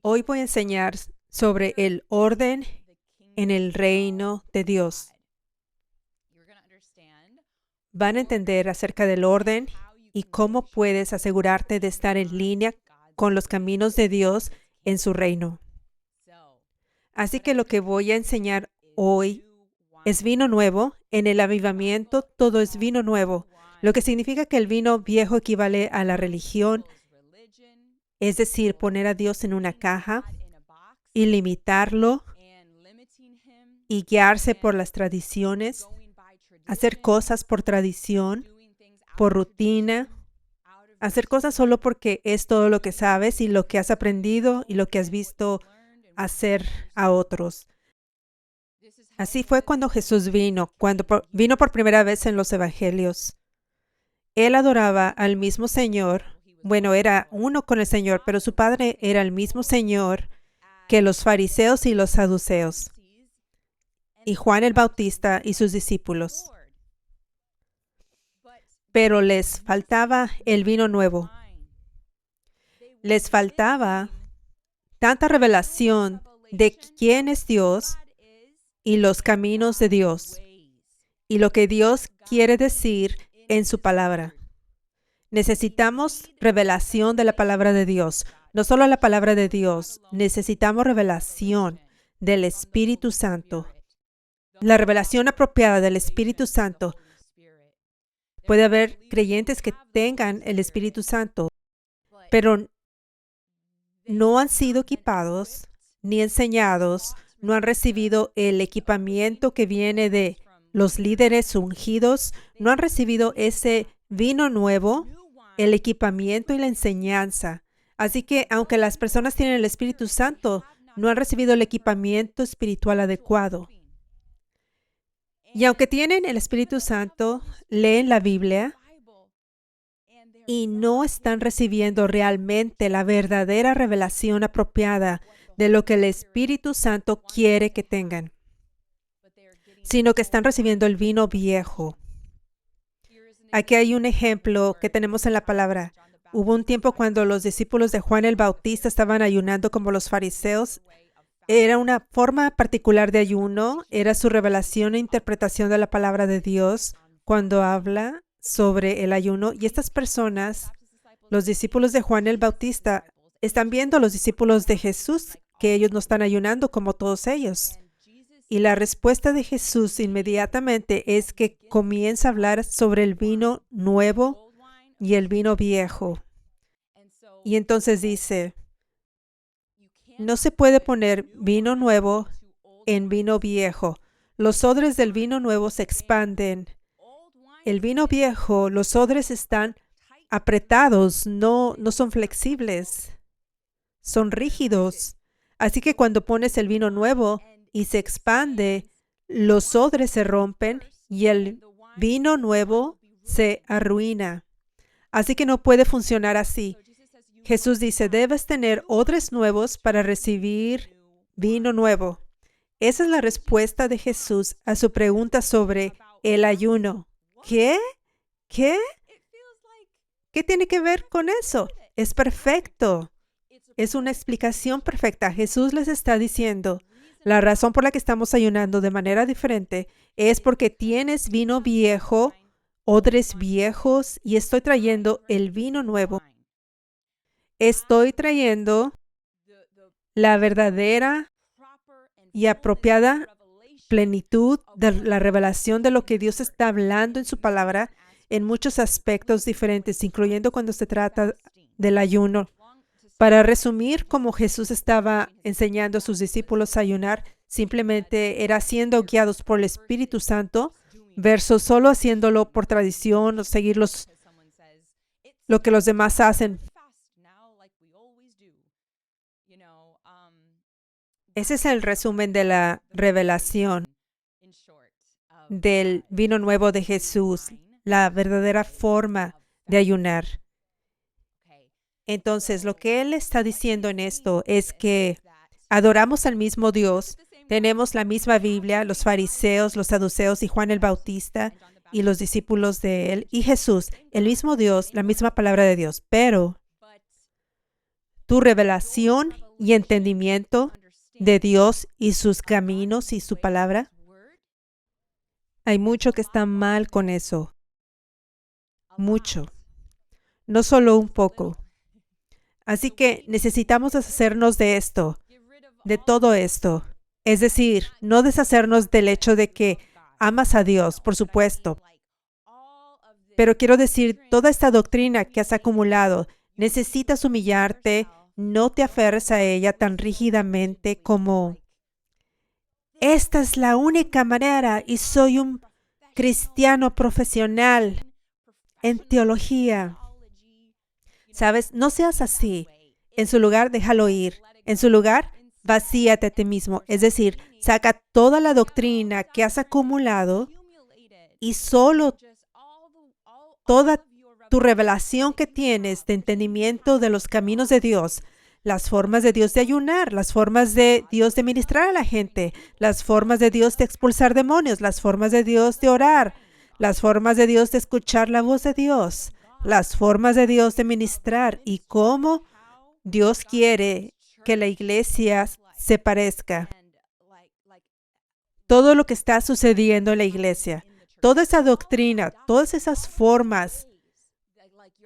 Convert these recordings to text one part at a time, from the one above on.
Hoy voy a enseñar sobre el orden en el reino de Dios. Van a entender acerca del orden y cómo puedes asegurarte de estar en línea con los caminos de Dios en su reino. Así que lo que voy a enseñar hoy es vino nuevo. En el avivamiento todo es vino nuevo, lo que significa que el vino viejo equivale a la religión, es decir, poner a Dios en una caja y limitarlo y guiarse por las tradiciones, hacer cosas por tradición, por rutina, hacer cosas solo porque es todo lo que sabes y lo que has aprendido y lo que has visto hacer a otros. Así fue cuando Jesús vino, vino por primera vez en los evangelios. Él adoraba al mismo Señor. Bueno, era uno con el Señor, pero su Padre era el mismo Señor que los fariseos y los saduceos, y Juan el Bautista y sus discípulos. Pero les faltaba el vino nuevo. Les faltaba tanta revelación de quién es Dios y los caminos de Dios y lo que Dios quiere decir en su palabra. Necesitamos revelación de la palabra de Dios. No solo la palabra de Dios, necesitamos revelación del Espíritu Santo. La revelación apropiada del Espíritu Santo. Puede haber creyentes que tengan el Espíritu Santo, pero no han sido equipados ni enseñados, no han recibido el equipamiento que viene de los líderes ungidos, no han recibido ese vino nuevo, el equipamiento y la enseñanza. Así que aunque las personas tienen el Espíritu Santo, no han recibido el equipamiento espiritual adecuado. Y aunque tienen el Espíritu Santo, leen la Biblia y no están recibiendo realmente la verdadera revelación apropiada de lo que el Espíritu Santo quiere que tengan, sino que están recibiendo el vino viejo. Aquí hay un ejemplo que tenemos en la palabra. Hubo un tiempo cuando los discípulos de Juan el Bautista estaban ayunando como los fariseos. Era una forma particular de ayuno, era su revelación e interpretación de la palabra de Dios cuando habla sobre el ayuno. Y estas personas, los discípulos de Juan el Bautista, están viendo a los discípulos de Jesús que ellos no están ayunando como todos ellos. Y la respuesta de Jesús inmediatamente es que comienza a hablar sobre el vino nuevo y el vino viejo. Y entonces dice, no se puede poner vino nuevo en vino viejo. Los odres del vino nuevo se expanden. El vino viejo, los odres están apretados, no son flexibles, son rígidos. Así que cuando pones el vino nuevo y se expande, los odres se rompen y el vino nuevo se arruina. Así que no puede funcionar así. Jesús dice, debes tener odres nuevos para recibir vino nuevo. Esa es la respuesta de Jesús a su pregunta sobre el ayuno. ¿Qué? ¿Qué? ¿Qué tiene que ver con eso? Es perfecto. Es una explicación perfecta. Jesús les está diciendo, la razón por la que estamos ayunando de manera diferente es porque tienes vino viejo, odres viejos, y estoy trayendo el vino nuevo. Estoy trayendo la verdadera y apropiada plenitud de la revelación de lo que Dios está hablando en su palabra en muchos aspectos diferentes, incluyendo cuando se trata del ayuno. Para resumir, como Jesús estaba enseñando a sus discípulos a ayunar, simplemente era siendo guiados por el Espíritu Santo, versus solo haciéndolo por tradición o seguir lo que los demás hacen. Ese es el resumen de la revelación del vino nuevo de Jesús, la verdadera forma de ayunar. Entonces, lo que Él está diciendo en esto es que adoramos al mismo Dios, tenemos la misma Biblia, los fariseos, los saduceos y Juan el Bautista y los discípulos de Él y Jesús, el mismo Dios, la misma palabra de Dios, pero tu revelación y entendimiento de Dios y sus caminos y su palabra. Hay mucho que está mal con eso. Mucho. No solo un poco. Así que necesitamos deshacernos de esto, de todo esto. Es decir, no deshacernos del hecho de que amas a Dios, por supuesto. Pero quiero decir, toda esta doctrina que has acumulado, necesitas humillarte, no te aferres a ella tan rígidamente como esta es la única manera y soy un cristiano profesional en teología. ¿Sabes? No seas así. En su lugar, déjalo ir. En su lugar, vacíate a ti mismo. Es decir, saca toda la doctrina que has acumulado y solo toda tu revelación que tienes de entendimiento de los caminos de Dios, las formas de Dios de ayunar, las formas de Dios de ministrar a la gente, las formas de Dios de expulsar demonios, las formas de Dios de orar, las formas de Dios de escuchar la voz de Dios, las formas de Dios de ministrar y cómo Dios quiere que la iglesia se parezca. Todo lo que está sucediendo en la iglesia, toda esa doctrina, todas esas formas,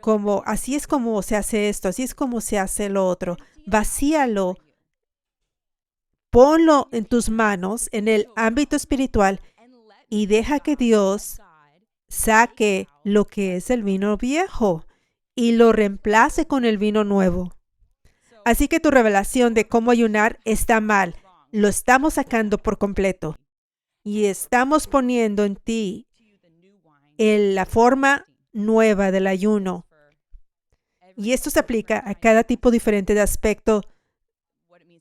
como así es como se hace esto, así es como se hace lo otro, vacíalo, ponlo en tus manos en el ámbito espiritual y deja que Dios saque lo que es el vino viejo y lo reemplace con el vino nuevo. Así que tu revelación de cómo ayunar está mal. Lo estamos sacando por completo y estamos poniendo en ti la forma nueva del ayuno. Y esto se aplica a cada tipo diferente de aspecto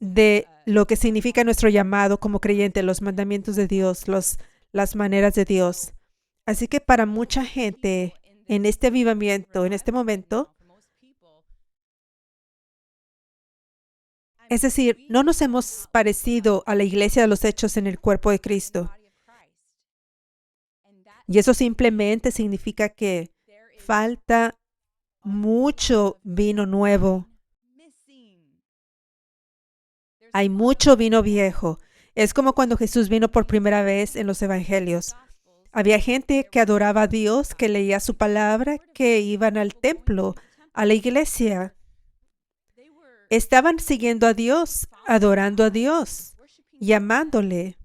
de lo que significa nuestro llamado como creyente, los mandamientos de Dios, las maneras de Dios. Así que para mucha gente en este avivamiento, en este momento, es decir, no nos hemos parecido a la iglesia de los hechos en el cuerpo de Cristo. Y eso simplemente significa que falta mucho vino nuevo. Hay mucho vino viejo. Es como cuando Jesús vino por primera vez en los evangelios. Había gente que adoraba a Dios, que leía su palabra, que iban al templo, a la iglesia. Estaban siguiendo a Dios, adorando a Dios, llamándole.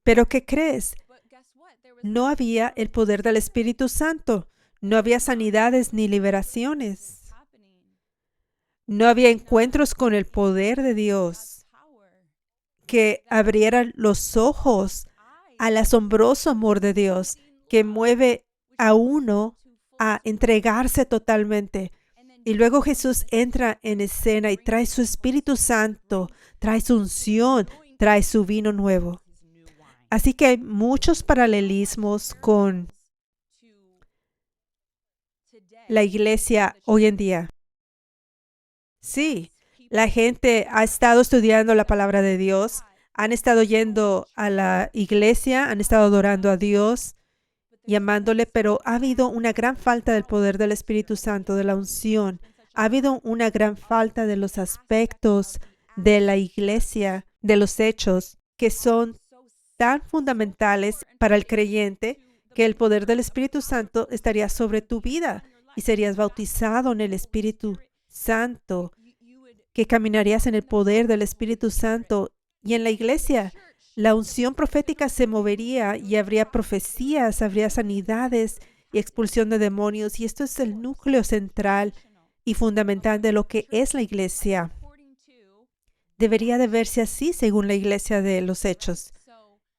Pero ¿qué crees? No había el poder del Espíritu Santo. No había sanidades ni liberaciones. No había encuentros con el poder de Dios que abrieran los ojos al asombroso amor de Dios que mueve a uno a entregarse totalmente. Y luego Jesús entra en escena y trae su Espíritu Santo, trae su unción, trae su vino nuevo. Así que hay muchos paralelismos con la iglesia hoy en día. Sí, la gente ha estado estudiando la palabra de Dios, han estado yendo a la iglesia, han estado adorando a Dios, llamándole, pero ha habido una gran falta del poder del Espíritu Santo, de la unción. Ha habido una gran falta de los aspectos de la iglesia, de los hechos, que son tan fundamentales para el creyente que el poder del Espíritu Santo estaría sobre tu vida y serías bautizado en el Espíritu Santo, que caminarías en el poder del Espíritu Santo. Y en la iglesia, la unción profética se movería y habría profecías, habría sanidades y expulsión de demonios. Y esto es el núcleo central y fundamental de lo que es la iglesia. Debería de verse así según la iglesia de los hechos.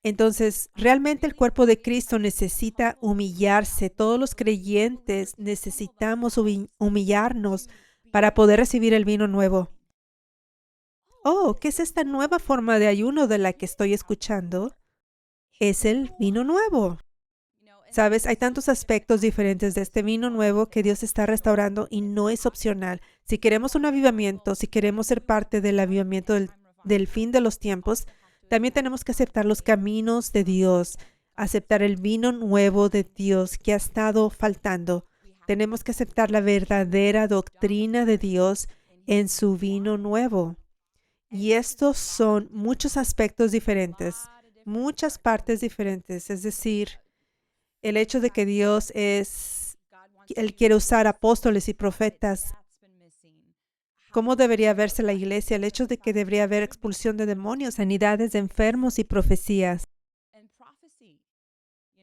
Entonces, realmente el cuerpo de Cristo necesita humillarse. Todos los creyentes necesitamos humillarnos para poder recibir el vino nuevo. Oh, ¿qué es esta nueva forma de ayuno de la que estoy escuchando? Es el vino nuevo. Sabes, hay tantos aspectos diferentes de este vino nuevo que Dios está restaurando y no es opcional. Si queremos un avivamiento, si queremos ser parte del avivamiento del fin de los tiempos, también tenemos que aceptar los caminos de Dios, aceptar el vino nuevo de Dios que ha estado faltando. Tenemos que aceptar la verdadera doctrina de Dios en su vino nuevo. Y estos son muchos aspectos diferentes, muchas partes diferentes. Es decir, el hecho de que Él quiere usar apóstoles y profetas. ¿Cómo debería verse la iglesia? El hecho de que debería haber expulsión de demonios, sanidades de enfermos y profecías.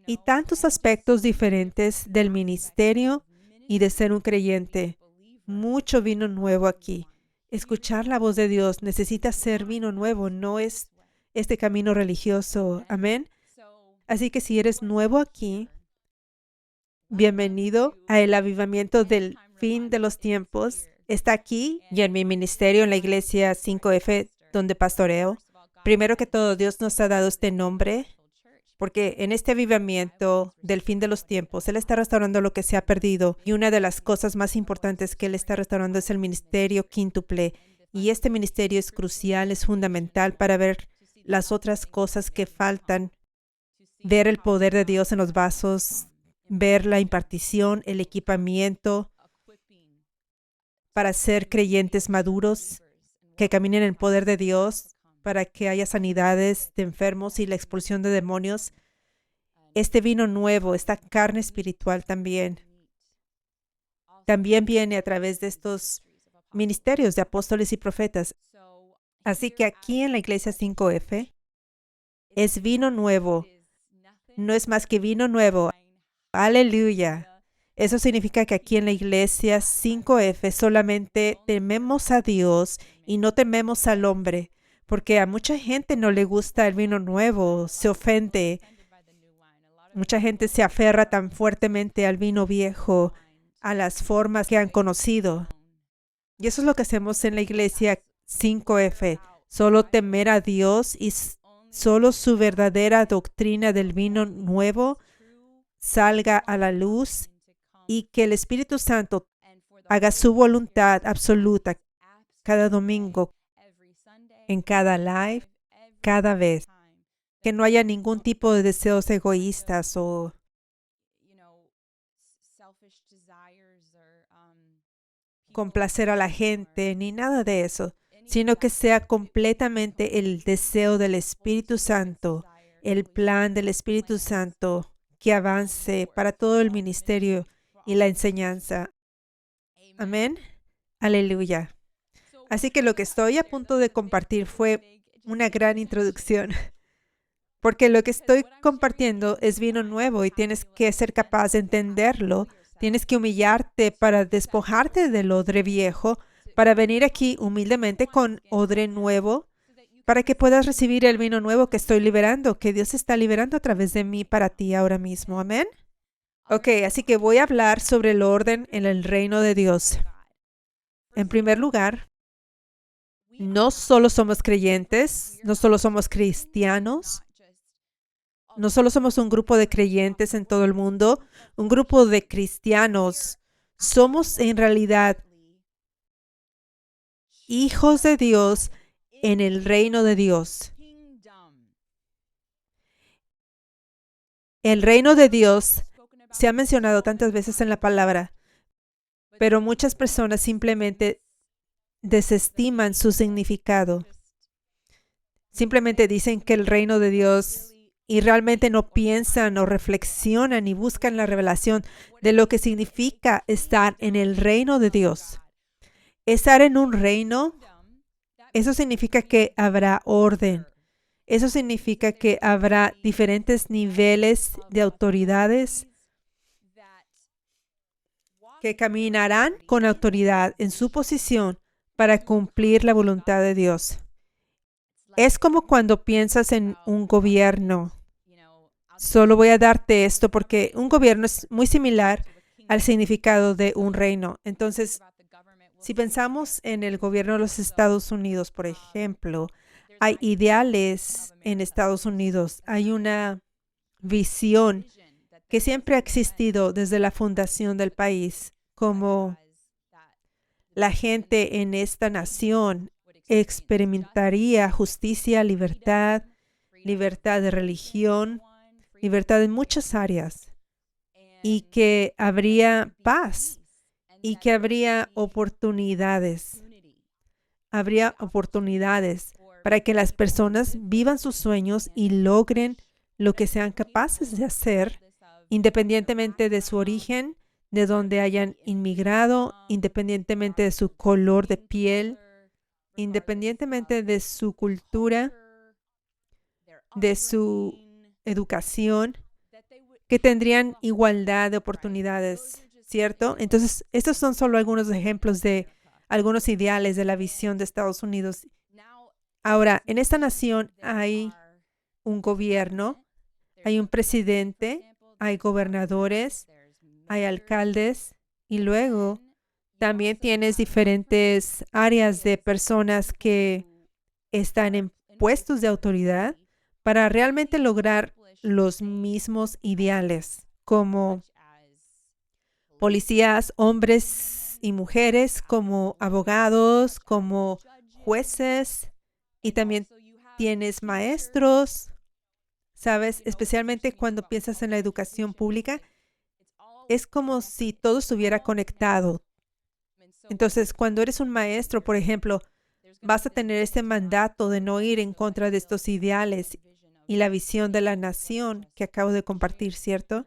Y tantos aspectos diferentes del ministerio y de ser un creyente. Mucho vino nuevo aquí. Escuchar la voz de Dios necesita ser vino nuevo, no es este camino religioso. Amén. Así que si eres nuevo aquí, bienvenido a el avivamiento del fin de los tiempos. Está aquí y en mi ministerio en la iglesia 5F, donde pastoreo. Primero que todo, Dios nos ha dado este nombre porque en este avivamiento del fin de los tiempos, Él está restaurando lo que se ha perdido. Y una de las cosas más importantes que Él está restaurando es el ministerio quíntuple. Y este ministerio es crucial, es fundamental para ver las otras cosas que faltan. Ver el poder de Dios en los vasos, ver la impartición, el equipamiento para ser creyentes maduros, que caminen en el poder de Dios, para que haya sanidades de enfermos y la expulsión de demonios. Este vino nuevo, esta carne espiritual también viene a través de estos ministerios de apóstoles y profetas. Así que aquí en la iglesia 5F es vino nuevo. No es más que vino nuevo. Aleluya. Eso significa que aquí en la iglesia 5F solamente tememos a Dios y no tememos al hombre, porque a mucha gente no le gusta el vino nuevo, se ofende. Mucha gente se aferra tan fuertemente al vino viejo, a las formas que han conocido. Y eso es lo que hacemos en la iglesia 5F, solo temer a Dios y solo su verdadera doctrina del vino nuevo salga a la luz y que el Espíritu Santo haga su voluntad absoluta cada domingo, en cada live, cada vez. Que no haya ningún tipo de deseos egoístas o complacer a la gente, ni nada de eso, sino que sea completamente el deseo del Espíritu Santo, el plan del Espíritu Santo que avance para todo el ministerio y la enseñanza. Amén. Aleluya. Así que lo que estoy a punto de compartir fue una gran introducción, porque lo que estoy compartiendo es vino nuevo y tienes que ser capaz de entenderlo. Tienes que humillarte para despojarte del odre viejo, para venir aquí humildemente con odre nuevo, para que puedas recibir el vino nuevo que estoy liberando, que Dios está liberando a través de mí para ti ahora mismo. Amén. Ok, así que voy a hablar sobre el orden en el reino de Dios. En primer lugar, no solo somos creyentes, no solo somos cristianos, no solo somos un grupo de creyentes en todo el mundo, un grupo de cristianos. Somos en realidad hijos de Dios en el reino de Dios. El reino de Dios se ha mencionado tantas veces en la palabra, pero muchas personas simplemente desestiman su significado. Simplemente dicen que el reino de Dios y realmente no piensan o reflexionan y buscan la revelación de lo que significa estar en el reino de Dios. Estar en un reino, eso significa que habrá orden. Eso significa que habrá diferentes niveles de autoridades que caminarán con autoridad en su posición para cumplir la voluntad de Dios. Es como cuando piensas en un gobierno. Solo voy a darte esto porque un gobierno es muy similar al significado de un reino. Entonces, si pensamos en el gobierno de los Estados Unidos, por ejemplo, hay ideales en Estados Unidos. Hay una visión que siempre ha existido desde la fundación del país, como la gente en esta nación experimentaría justicia, libertad, libertad de religión, libertad en muchas áreas, y que habría paz y que habría oportunidades. habría oportunidades para que las personas vivan sus sueños y logren lo que sean capaces de hacer, independientemente de su origen, de donde hayan inmigrado, independientemente de su color de piel, independientemente de su cultura, de su educación, que tendrían igualdad de oportunidades, ¿cierto? Entonces, estos son solo algunos ejemplos de algunos ideales de la visión de Estados Unidos. Ahora, en esta nación hay un gobierno, hay un presidente, hay gobernadores, hay alcaldes y luego también tienes diferentes áreas de personas que están en puestos de autoridad para realmente lograr los mismos ideales, como policías, hombres y mujeres, como abogados, como jueces, y también tienes maestros, ¿sabes? Especialmente cuando piensas en la educación pública, es como si todo estuviera conectado. Entonces, cuando eres un maestro, por ejemplo, vas a tener este mandato de no ir en contra de estos ideales y la visión de la nación que acabo de compartir, ¿cierto?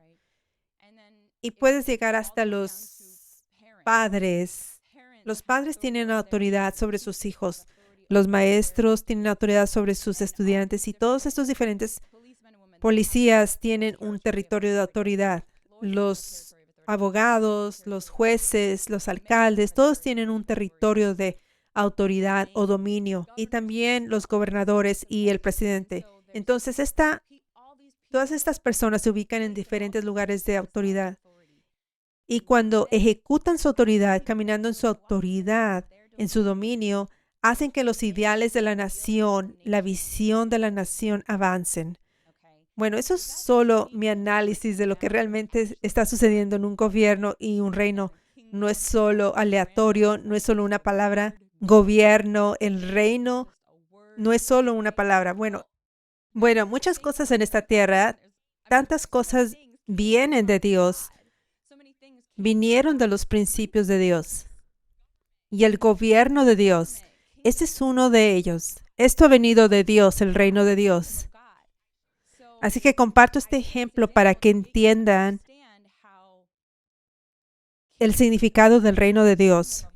Y puedes llegar hasta los padres. Los padres tienen autoridad sobre sus hijos. Los maestros tienen autoridad sobre sus estudiantes y todos estos diferentes policías tienen un territorio de autoridad. Los abogados, los jueces, los alcaldes, todos tienen un territorio de autoridad o dominio, y también los gobernadores y el presidente. Entonces, todas estas personas se ubican en diferentes lugares de autoridad. Y cuando ejecutan su autoridad, caminando en su autoridad, en su dominio, hacen que los ideales de la nación, la visión de la nación avancen. Bueno, eso es solo mi análisis de lo que realmente está sucediendo en un gobierno y un reino. No es solo aleatorio, no es solo una palabra. Gobierno, el reino, no es solo una palabra. Bueno, muchas cosas en esta tierra, tantas cosas vienen de Dios, vinieron de los principios de Dios. Y el gobierno de Dios, este es uno de ellos. Esto ha venido de Dios, el reino de Dios. Así que comparto este ejemplo para que entiendan el significado del reino de Dios.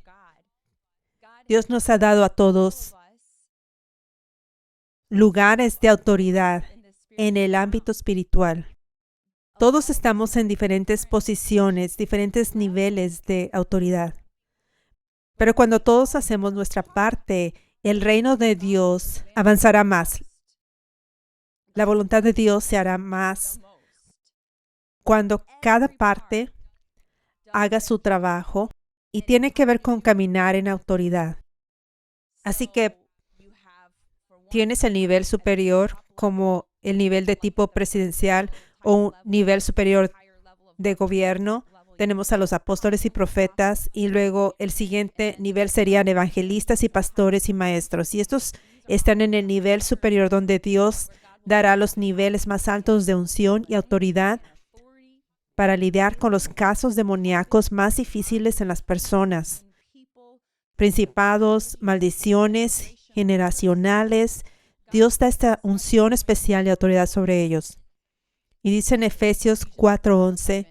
Dios nos ha dado a todos lugares de autoridad en el ámbito espiritual. Todos estamos en diferentes posiciones, diferentes niveles de autoridad. Pero cuando todos hacemos nuestra parte, el reino de Dios avanzará más. La voluntad de Dios se hará más cuando cada parte haga su trabajo, y tiene que ver con caminar en autoridad. Así que tienes el nivel superior como el nivel de tipo presidencial o un nivel superior de gobierno. Tenemos a los apóstoles y profetas, y luego el siguiente nivel serían evangelistas y pastores y maestros. Y estos están en el nivel superior donde Dios dará los niveles más altos de unción y autoridad para lidiar con los casos demoníacos más difíciles en las personas. Principados, maldiciones generacionales. Dios da esta unción especial y autoridad sobre ellos. Y dice en Efesios 4:11,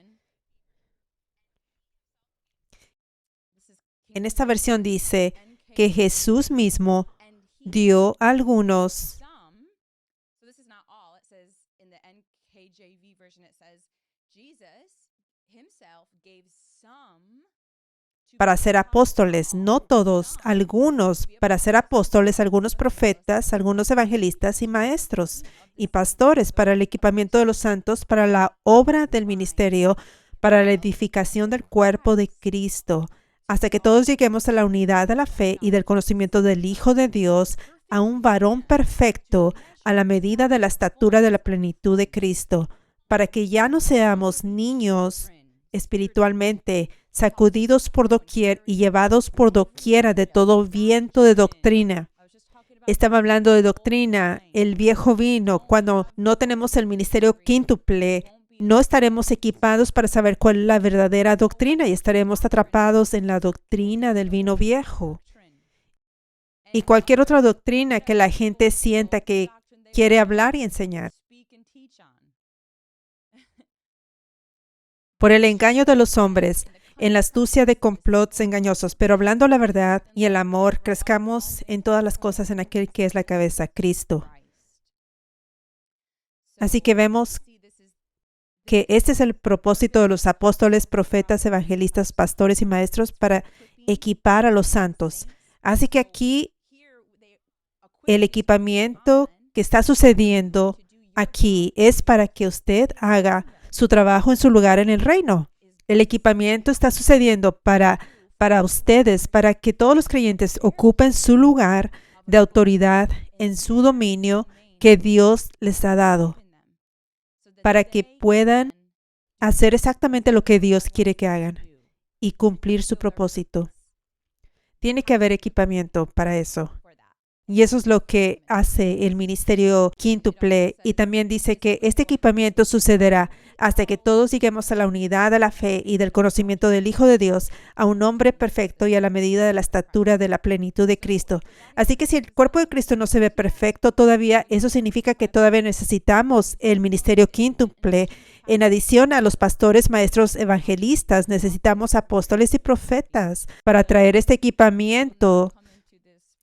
en esta versión dice que Jesús mismo dio a algunos para ser apóstoles, no todos, algunos para ser apóstoles, algunos profetas, algunos evangelistas y maestros y pastores, para el equipamiento de los santos, para la obra del ministerio, para la edificación del cuerpo de Cristo, hasta que todos lleguemos a la unidad de la fe y del conocimiento del Hijo de Dios, a un varón perfecto, a la medida de la estatura de la plenitud de Cristo, para que ya no seamos niños espiritualmente, sacudidos por doquier y llevados por doquiera de todo viento de doctrina. Estaba hablando de doctrina, el viejo vino. Cuando no tenemos el ministerio quíntuple, no estaremos equipados para saber cuál es la verdadera doctrina y estaremos atrapados en la doctrina del vino viejo. y cualquier otra doctrina que la gente sienta que quiere hablar y enseñar. Por el engaño de los hombres, en la astucia de complots engañosos, pero hablando la verdad y el amor, crezcamos en todas las cosas en aquel que es la cabeza, Cristo. Así que vemos que este es el propósito de los apóstoles, profetas, evangelistas, pastores y maestros para equipar a los santos. Así que aquí el equipamiento que está sucediendo aquí es para que usted haga su trabajo en su lugar en el reino. El equipamiento está sucediendo para ustedes, para que todos los creyentes ocupen su lugar de autoridad en su dominio que Dios les ha dado, para que puedan hacer exactamente lo que Dios quiere que hagan y cumplir su propósito. Tiene que haber equipamiento para eso. Y eso es lo que hace el ministerio quíntuple. Y también dice que este equipamiento sucederá hasta que todos lleguemos a la unidad de la fe y del conocimiento del Hijo de Dios, a un hombre perfecto y a la medida de la estatura de la plenitud de Cristo. Así que si el cuerpo de Cristo no se ve perfecto todavía, eso significa que todavía necesitamos el ministerio quíntuple. En adición a los pastores, maestros, evangelistas, necesitamos apóstoles y profetas para traer este equipamiento.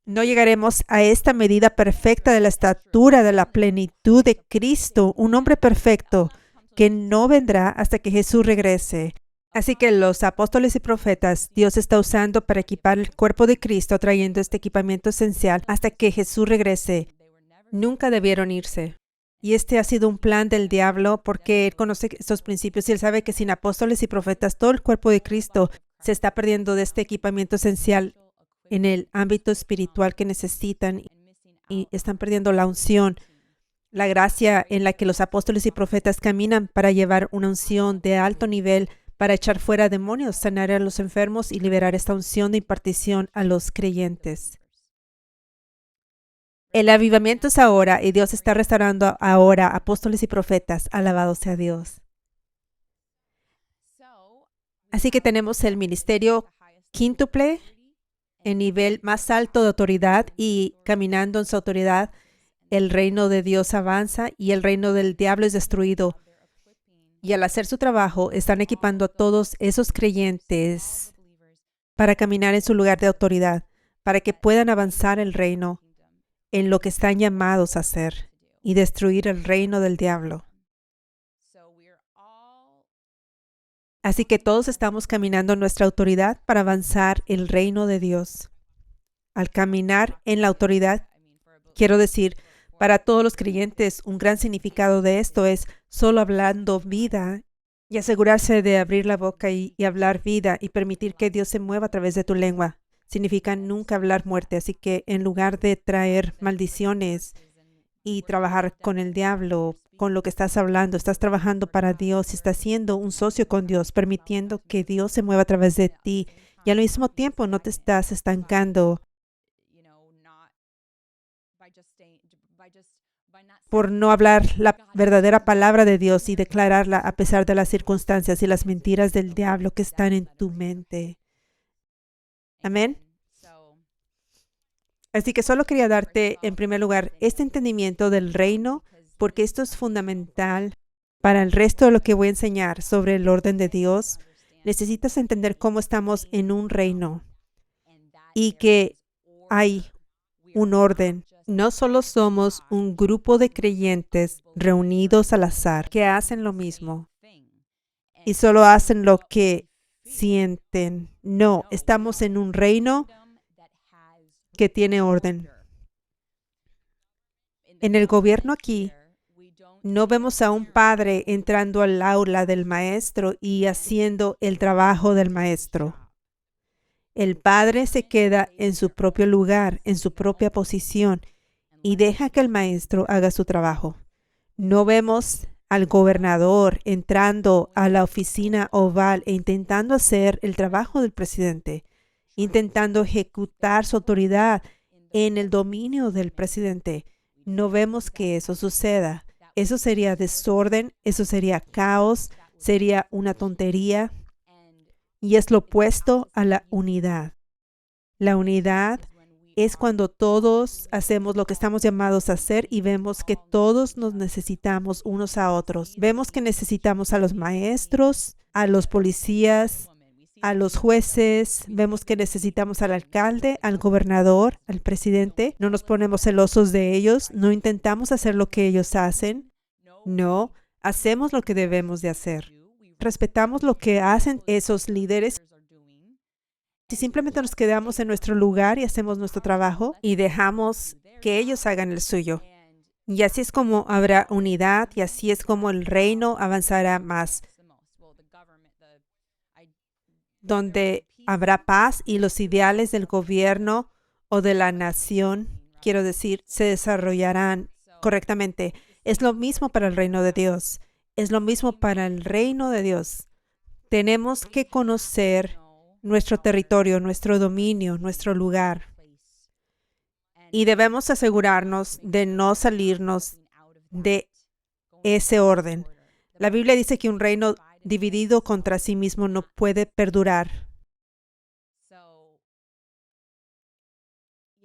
No llegaremos a esta medida perfecta de la estatura de la plenitud de Cristo, un hombre perfecto que no vendrá hasta que Jesús regrese. Así que los apóstoles y profetas Dios está usando para equipar el cuerpo de Cristo, trayendo este equipamiento esencial hasta que Jesús regrese. Nunca debieron irse. Y este ha sido un plan del diablo porque él conoce estos principios y él sabe que sin apóstoles y profetas todo el cuerpo de Cristo se está perdiendo de este equipamiento esencial en el ámbito espiritual que necesitan y están perdiendo la unción, la gracia en la que los apóstoles y profetas caminan para llevar una unción de alto nivel para echar fuera demonios, sanar a los enfermos y liberar esta unción de impartición a los creyentes. El avivamiento es ahora y Dios está restaurando ahora apóstoles y profetas. Alabado sea Dios. Así que tenemos el ministerio quíntuple, el nivel más alto de autoridad, y caminando en su autoridad, el reino de Dios avanza y el reino del diablo es destruido. Y al hacer su trabajo, están equipando a todos esos creyentes para caminar en su lugar de autoridad, para que puedan avanzar el reino en lo que están llamados a hacer y destruir el reino del diablo. Así que todos estamos caminando en nuestra autoridad para avanzar el reino de Dios. Al caminar en la autoridad, quiero decir, para todos los creyentes, un gran significado de esto es solo hablando vida y asegurarse de abrir la boca y hablar vida y permitir que Dios se mueva a través de tu lengua. Significa nunca hablar muerte. Así que en lugar de traer maldiciones y trabajar con el diablo, con lo que estás hablando, estás trabajando para Dios y estás siendo un socio con Dios, permitiendo que Dios se mueva a través de ti y al mismo tiempo no te estás estancando por no hablar la verdadera palabra de Dios y declararla a pesar de las circunstancias y las mentiras del diablo que están en tu mente. Amén. Así que solo quería darte, en primer lugar, este entendimiento del reino, porque esto es fundamental para el resto de lo que voy a enseñar sobre el orden de Dios. Necesitas entender cómo estamos en un reino y que hay un orden. No solo somos un grupo de creyentes reunidos al azar que hacen lo mismo y solo hacen lo que sienten. No, estamos en un reino que tiene orden. En el gobierno aquí, no vemos a un padre entrando al aula del maestro y haciendo el trabajo del maestro. El padre se queda en su propio lugar, en su propia posición, y deja que el maestro haga su trabajo. No vemos al gobernador entrando a la oficina oval e intentando hacer el trabajo del presidente, intentando ejecutar su autoridad en el dominio del presidente. No vemos que eso suceda. Eso sería desorden, eso sería caos, sería una tontería. Y es lo opuesto a la unidad. La unidad es cuando todos hacemos lo que estamos llamados a hacer y vemos que todos nos necesitamos unos a otros. Vemos que necesitamos a los maestros, a los policías, a los jueces, vemos que necesitamos al alcalde, al gobernador, al presidente. No nos ponemos celosos de ellos, no intentamos hacer lo que ellos hacen. No, hacemos lo que debemos de hacer. Respetamos lo que hacen esos líderes. Si simplemente nos quedamos en nuestro lugar y hacemos nuestro trabajo y dejamos que ellos hagan el suyo. Y así es como habrá unidad y así es como el reino avanzará más, donde habrá paz y los ideales del gobierno o de la nación, quiero decir, se desarrollarán correctamente. Es lo mismo para el reino de Dios. Es lo mismo para el reino de Dios. Tenemos que conocer nuestro territorio, nuestro dominio, nuestro lugar. Y debemos asegurarnos de no salirnos de ese orden. La Biblia dice que un reino dividido contra sí mismo no puede perdurar.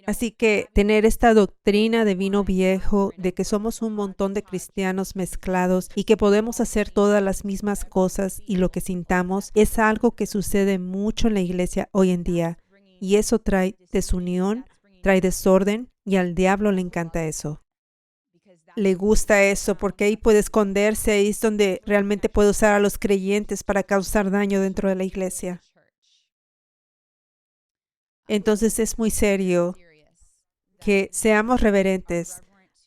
Así que tener esta doctrina de vino viejo, de que somos un montón de cristianos mezclados y que podemos hacer todas las mismas cosas y lo que sintamos, es algo que sucede mucho en la iglesia hoy en día. Y eso trae desunión, trae desorden y al diablo le encanta eso. Le gusta eso porque ahí puede esconderse, ahí es donde realmente puede usar a los creyentes para causar daño dentro de la iglesia. Entonces es muy serio que seamos reverentes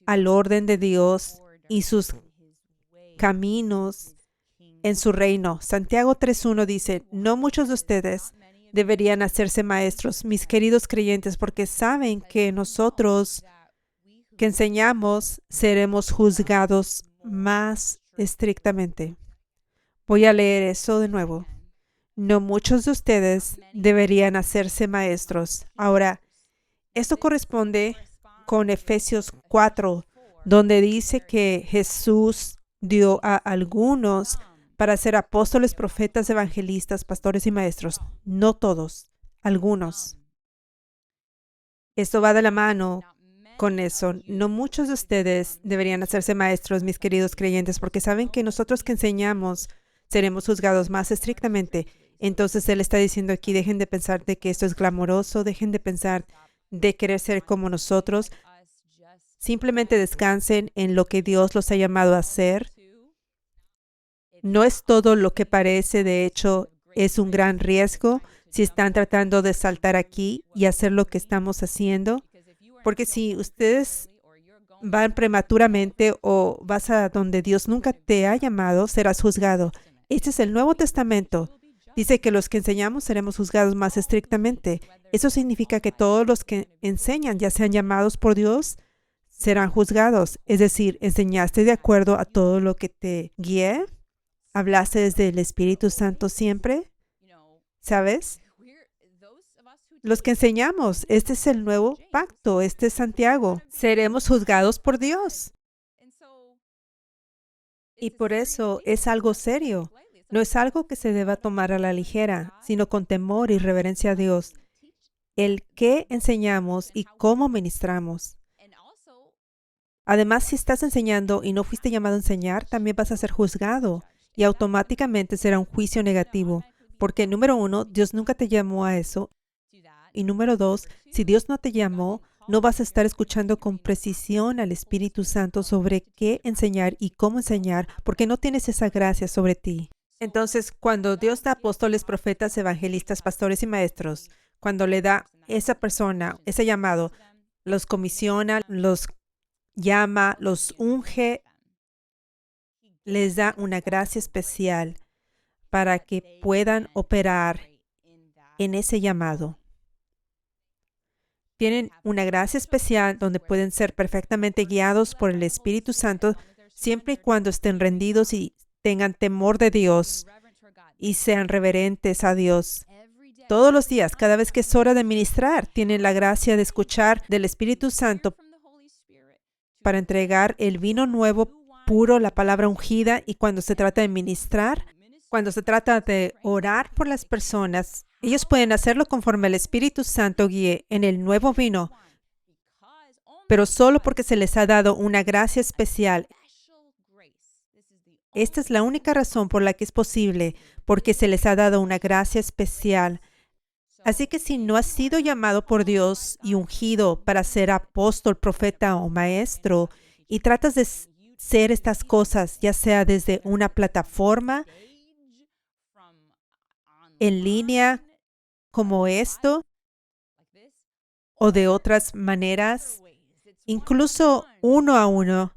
al orden de Dios y sus caminos en su reino. Santiago 3:1 dice, no muchos de ustedes deberían hacerse maestros, mis queridos creyentes, porque saben que nosotros que enseñamos seremos juzgados más estrictamente. Voy a leer eso de nuevo. No muchos de ustedes deberían hacerse maestros. Ahora, esto corresponde con Efesios 4, donde dice que Jesús dio a algunos para ser apóstoles, profetas, evangelistas, pastores y maestros. No todos, algunos. Esto va de la mano con eso. No muchos de ustedes deberían hacerse maestros, mis queridos creyentes, porque saben que nosotros que enseñamos seremos juzgados más estrictamente. Entonces Él está diciendo aquí, dejen de pensar de que esto es glamoroso, dejen de pensar de querer ser como nosotros. Simplemente descansen en lo que Dios los ha llamado a hacer. No es todo lo que parece, de hecho, es un gran riesgo si están tratando de saltar aquí y hacer lo que estamos haciendo. Porque si ustedes van prematuramente o vas a donde Dios nunca te ha llamado, serás juzgado. Este es el Nuevo Testamento. Dice que los que enseñamos seremos juzgados más estrictamente. Eso significa que todos los que enseñan, ya sean llamados por Dios, serán juzgados. Es decir, ¿enseñaste de acuerdo a todo lo que te guié? ¿Hablaste desde el Espíritu Santo siempre? ¿Sabes? Los que enseñamos, este es el nuevo pacto, este es Santiago. Seremos juzgados por Dios. Y por eso es algo serio. No es algo que se deba tomar a la ligera, sino con temor y reverencia a Dios. El qué enseñamos y cómo ministramos. Además, si estás enseñando y no fuiste llamado a enseñar, también vas a ser juzgado y automáticamente será un juicio negativo. Porque, número 1, Dios nunca te llamó a eso. Y número 2, si Dios no te llamó, no vas a estar escuchando con precisión al Espíritu Santo sobre qué enseñar y cómo enseñar, porque no tienes esa gracia sobre ti. Entonces, cuando Dios da apóstoles, profetas, evangelistas, pastores y maestros, cuando le da esa persona, ese llamado, los comisiona, los llama, los unge, les da una gracia especial para que puedan operar en ese llamado. Tienen una gracia especial donde pueden ser perfectamente guiados por el Espíritu Santo siempre y cuando estén rendidos y tengan temor de Dios y sean reverentes a Dios. Todos los días, cada vez que es hora de ministrar, tienen la gracia de escuchar del Espíritu Santo para entregar el vino nuevo, puro, la palabra ungida, y cuando se trata de ministrar, cuando se trata de orar por las personas, Ellos pueden hacerlo conforme el Espíritu Santo guíe en el nuevo vino, pero solo porque se les ha dado una gracia especial. Esta es la única razón por la que es posible, porque se les ha dado una gracia especial. Así que si no has sido llamado por Dios y ungido para ser apóstol, profeta o maestro, y tratas de ser estas cosas, ya sea desde una plataforma en línea como esto, o de otras maneras, incluso uno a uno,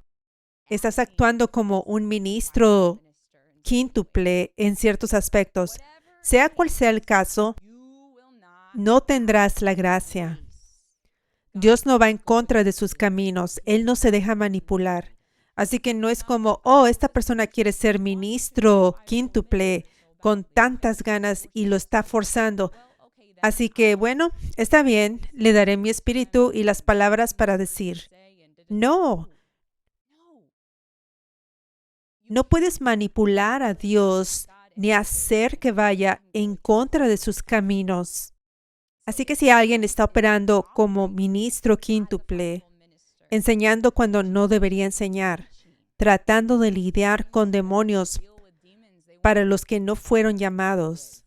estás actuando como un ministro quíntuple en ciertos aspectos. Sea cual sea el caso, no tendrás la gracia. Dios no va en contra de sus caminos. Él no se deja manipular. Así que no es como, oh, esta persona quiere ser ministro quíntuple con tantas ganas y lo está forzando. Así que, bueno, está bien, le daré mi espíritu y las palabras para decir. No, no puedes manipular a Dios ni hacer que vaya en contra de sus caminos. Así que si alguien está operando como ministro quíntuple, enseñando cuando no debería enseñar, tratando de lidiar con demonios para los que no fueron llamados,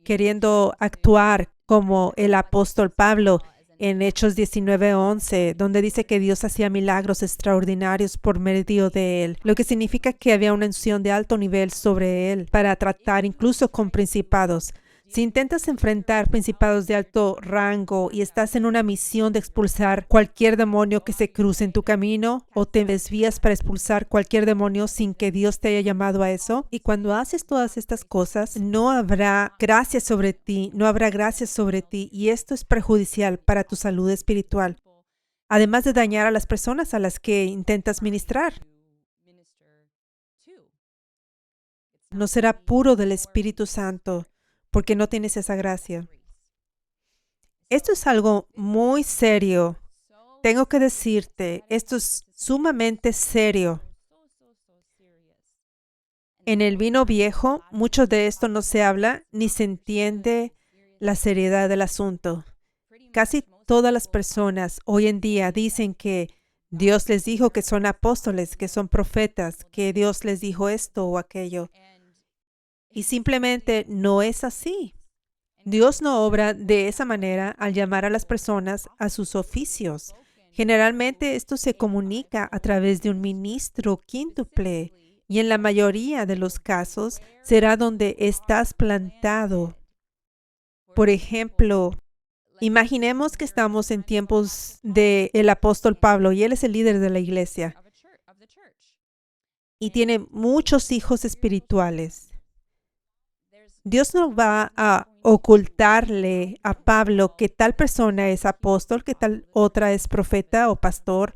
queriendo actuar como el apóstol Pablo en Hechos 19:11, donde dice que Dios hacía milagros extraordinarios por medio de él, lo que significa que había una unción de alto nivel sobre él para tratar incluso con principados. Si intentas enfrentar principados de alto rango y estás en una misión de expulsar cualquier demonio que se cruce en tu camino, o te desvías para expulsar cualquier demonio sin que Dios te haya llamado a eso, y cuando haces todas estas cosas, no habrá gracia sobre ti, y esto es perjudicial para tu salud espiritual, además de dañar a las personas a las que intentas ministrar. No será puro del Espíritu Santo, porque no tienes esa gracia. Esto es algo muy serio. Tengo que decirte, esto es sumamente serio. En el vino viejo, mucho de esto no se habla ni se entiende la seriedad del asunto. Casi todas las personas hoy en día dicen que Dios les dijo que son apóstoles, que son profetas, que Dios les dijo esto o aquello. Y simplemente no es así. Dios no obra de esa manera al llamar a las personas a sus oficios. Generalmente esto se comunica a través de un ministro quíntuple y en la mayoría de los casos será donde estás plantado. Por ejemplo, imaginemos que estamos en tiempos del apóstol Pablo y él es el líder de la iglesia y tiene muchos hijos espirituales. Dios no va a ocultarle a Pablo que tal persona es apóstol, que tal otra es profeta o pastor,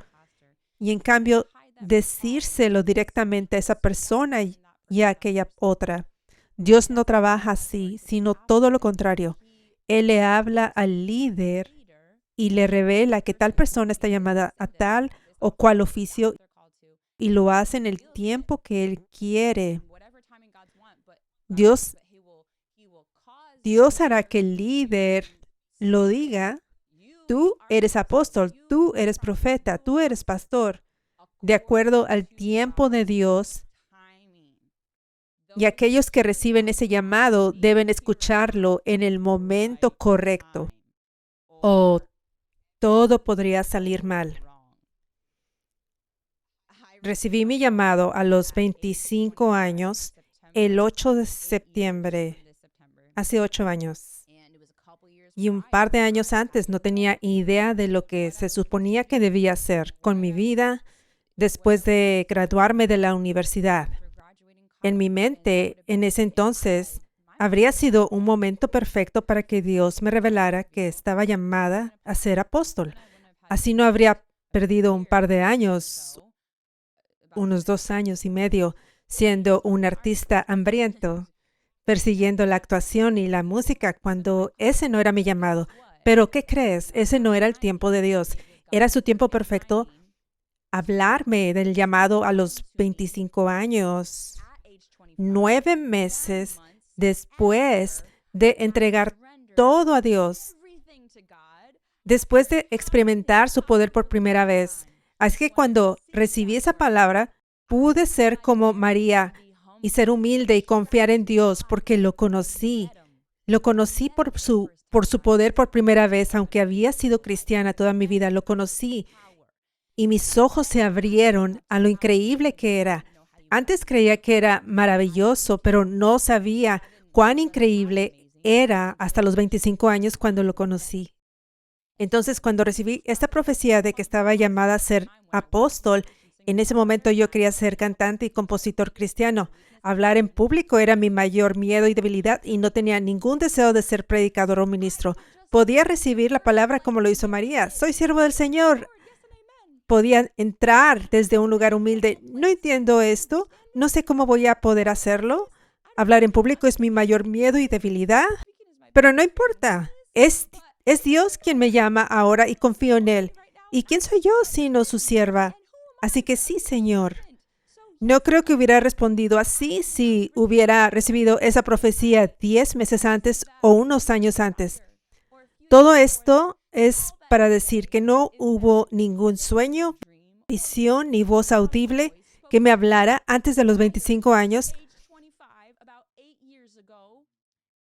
y en cambio decírselo directamente a esa persona y a aquella otra. Dios no trabaja así, sino todo lo contrario. Él le habla al líder y le revela que tal persona está llamada a tal o cual oficio y lo hace en el tiempo que Él quiere. Dios hará que el líder lo diga, tú eres apóstol, tú eres profeta, tú eres pastor, de acuerdo al tiempo de Dios. Y aquellos que reciben ese llamado deben escucharlo en el momento correcto, o todo podría salir mal. Recibí mi llamado a los 25 años, el 8 de septiembre. Hace 8 años. Y un par de años antes no tenía idea de lo que se suponía que debía hacer con mi vida después de graduarme de la universidad. En mi mente, en ese entonces, habría sido un momento perfecto para que Dios me revelara que estaba llamada a ser apóstol. Así no habría perdido un par de años, unos 2 años y medio, siendo un artista hambriento, persiguiendo la actuación y la música cuando ese no era mi llamado. Pero, ¿qué crees? Ese no era el tiempo de Dios. Era su tiempo perfecto hablarme del llamado a los 25 años. 9 meses después de entregar todo a Dios después de experimentar su poder por primera vez. Así que cuando recibí esa palabra, pude ser como María y ser humilde y confiar en Dios porque lo conocí. Lo conocí por su poder por primera vez, aunque había sido cristiana toda mi vida, lo conocí. Y mis ojos se abrieron a lo increíble que era. Antes creía que era maravilloso, pero no sabía cuán increíble era hasta los 25 años cuando lo conocí. Entonces, cuando recibí esta profecía de que estaba llamada a ser apóstol, en ese momento yo quería ser cantante y compositor cristiano. Hablar en público era mi mayor miedo y debilidad y no tenía ningún deseo de ser predicador o ministro. Podía recibir la palabra como lo hizo María. Soy siervo del Señor. Podía entrar desde un lugar humilde. No entiendo esto. No sé cómo voy a poder hacerlo. Hablar en público es mi mayor miedo y debilidad. Pero no importa. Es Dios quien me llama ahora y confío en Él. ¿Y quién soy yo sino su sierva? Así que sí, Señor. No creo que hubiera respondido así si hubiera recibido esa profecía 10 meses antes o unos años antes. Todo esto es para decir que no hubo ningún sueño, visión ni voz audible que me hablara antes de los 25 años.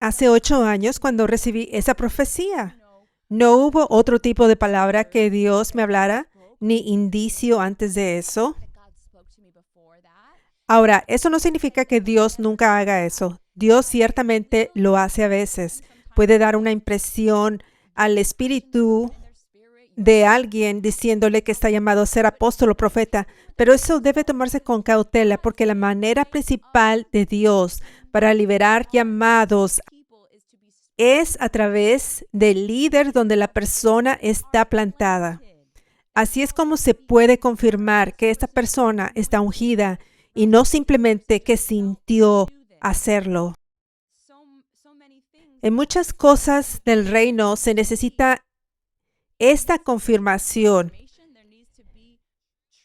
Hace 8 años cuando recibí esa profecía. No hubo otro tipo de palabra que Dios me hablara, ni indicio antes de eso. Ahora, eso no significa que Dios nunca haga eso. Dios ciertamente lo hace a veces. Puede dar una impresión al espíritu de alguien diciéndole que está llamado a ser apóstol o profeta, pero eso debe tomarse con cautela porque la manera principal de Dios para liberar llamados es a través del líder donde la persona está plantada. Así es como se puede confirmar que esta persona está ungida y no simplemente que sintió hacerlo. En muchas cosas del reino se necesita esta confirmación.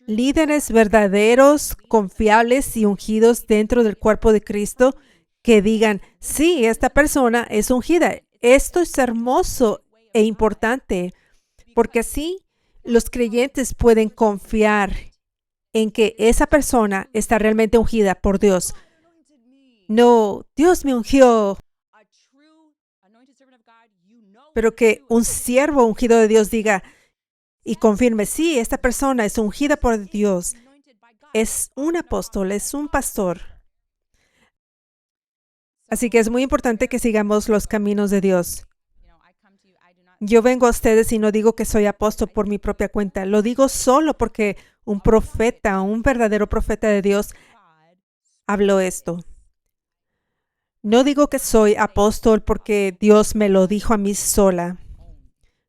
Líderes verdaderos, confiables y ungidos dentro del cuerpo de Cristo que digan, sí, esta persona es ungida. Esto es hermoso e importante porque así los creyentes pueden confiar en que esa persona está realmente ungida por Dios. No, Dios me ungió. Pero que un siervo ungido de Dios diga y confirme, sí, esta persona es ungida por Dios. Es un apóstol, es un pastor. Así que es muy importante que sigamos los caminos de Dios. Yo vengo a ustedes y no digo que soy apóstol por mi propia cuenta. Lo digo solo porque un profeta, un verdadero profeta de Dios, habló esto. No digo que soy apóstol porque Dios me lo dijo a mí sola.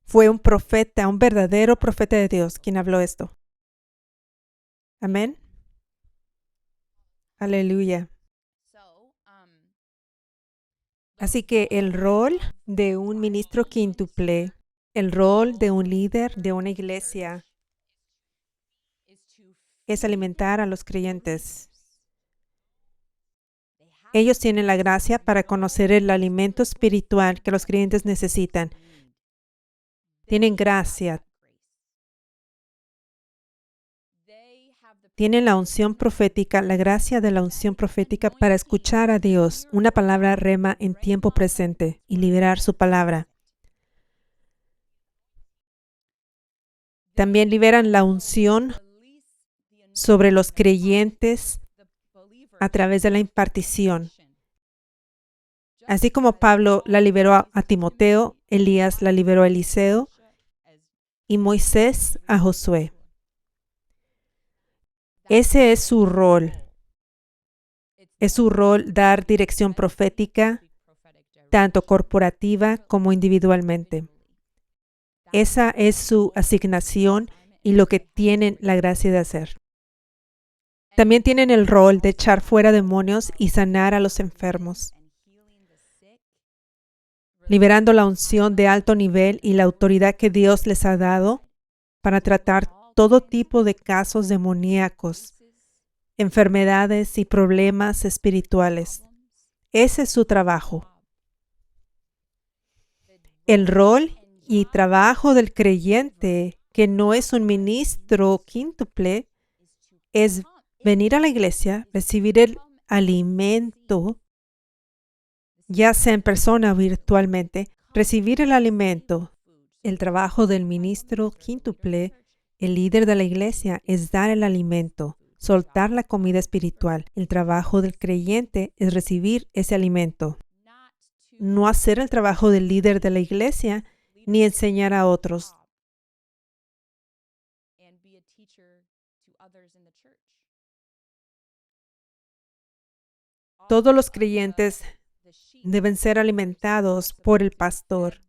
Fue un profeta, un verdadero profeta de Dios quien habló esto. Amén. Aleluya. Así que el rol de un ministro quíntuple, el rol de un líder de una iglesia, es alimentar a los creyentes. Ellos tienen la gracia para conocer el alimento espiritual que los creyentes necesitan. Tienen gracia. Tienen la unción profética, la gracia de la unción profética para escuchar a Dios, una palabra rema en tiempo presente y liberar su palabra. También liberan la unción sobre los creyentes a través de la impartición. Así como Pablo la liberó a Timoteo, Elías la liberó a Eliseo y Moisés a Josué. Ese es su rol. Es su rol dar dirección profética, tanto corporativa como individualmente. Esa es su asignación y lo que tienen la gracia de hacer. También tienen el rol de echar fuera demonios y sanar a los enfermos, liberando la unción de alto nivel y la autoridad que Dios les ha dado para tratar todo tipo de casos demoníacos, enfermedades y problemas espirituales. Ese es su trabajo. El rol y trabajo del creyente, que no es un ministro quíntuple, es venir a la iglesia, recibir el alimento, ya sea en persona o virtualmente, recibir el alimento. El trabajo del ministro quíntuple, el líder de la iglesia, es dar el alimento, soltar la comida espiritual. El trabajo del creyente es recibir ese alimento. No hacer el trabajo del líder de la iglesia ni enseñar a otros. Todos los creyentes deben ser alimentados por el pastor,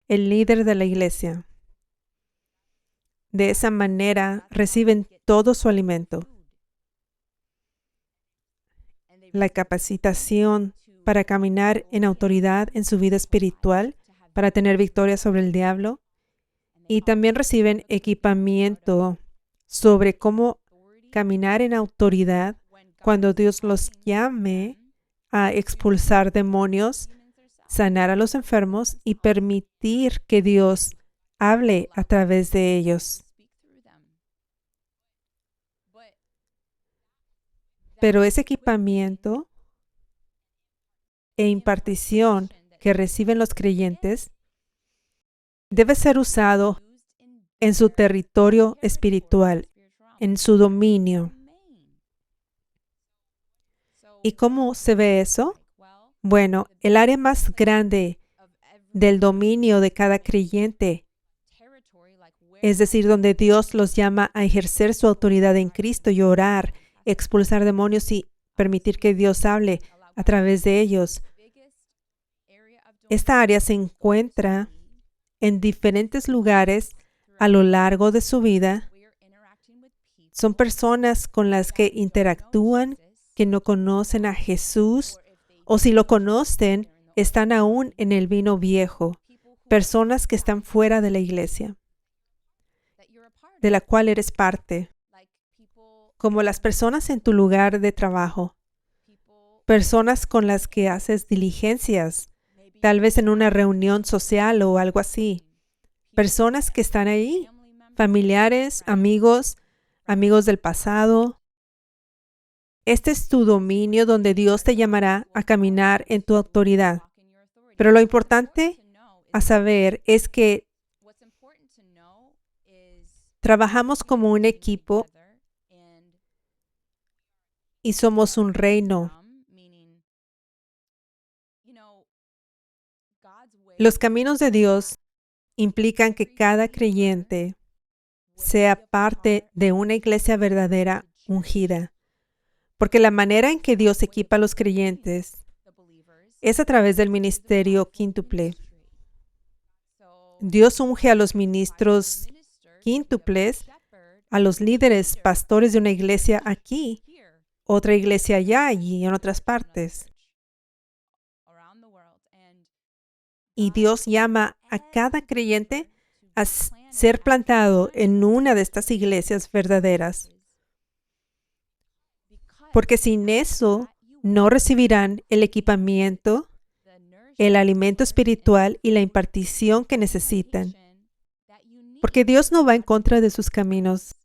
el líder de la iglesia. De esa manera reciben todo su alimento. La capacitación para caminar en autoridad en su vida espiritual, para tener victoria sobre el diablo. Y también reciben equipamiento sobre cómo caminar en autoridad cuando Dios los llame a expulsar demonios, sanar a los enfermos y permitir que Dios hable a través de ellos. Pero ese equipamiento e impartición que reciben los creyentes debe ser usado en su territorio espiritual, en su dominio. ¿Y cómo se ve eso? Bueno, el área más grande del dominio de cada creyente, es decir, donde Dios los llama a ejercer su autoridad en Cristo y orar, expulsar demonios y permitir que Dios hable a través de ellos. Esta área se encuentra en diferentes lugares a lo largo de su vida. Son personas con las que interactúan, que no conocen a Jesús, o si lo conocen, están aún en el vino viejo. Personas que están fuera de la iglesia, de la cual eres parte, como las personas en tu lugar de trabajo, personas con las que haces diligencias, tal vez en una reunión social o algo así. Personas que están ahí, familiares, amigos del pasado. Este es tu dominio donde Dios te llamará a caminar en tu autoridad. Pero lo importante a saber es que trabajamos como un equipo y somos un reino. Los caminos de Dios implican que cada creyente sea parte de una iglesia verdadera ungida. Porque la manera en que Dios equipa a los creyentes es a través del ministerio quíntuple. Dios unge a los ministros quíntuples, a los líderes, pastores de una iglesia aquí, otra iglesia allá y en otras partes. Y Dios llama a cada creyente a ser plantado en una de estas iglesias verdaderas. Porque sin eso no recibirán el equipamiento, el alimento espiritual y la impartición que necesitan. Porque Dios no va en contra de sus caminos.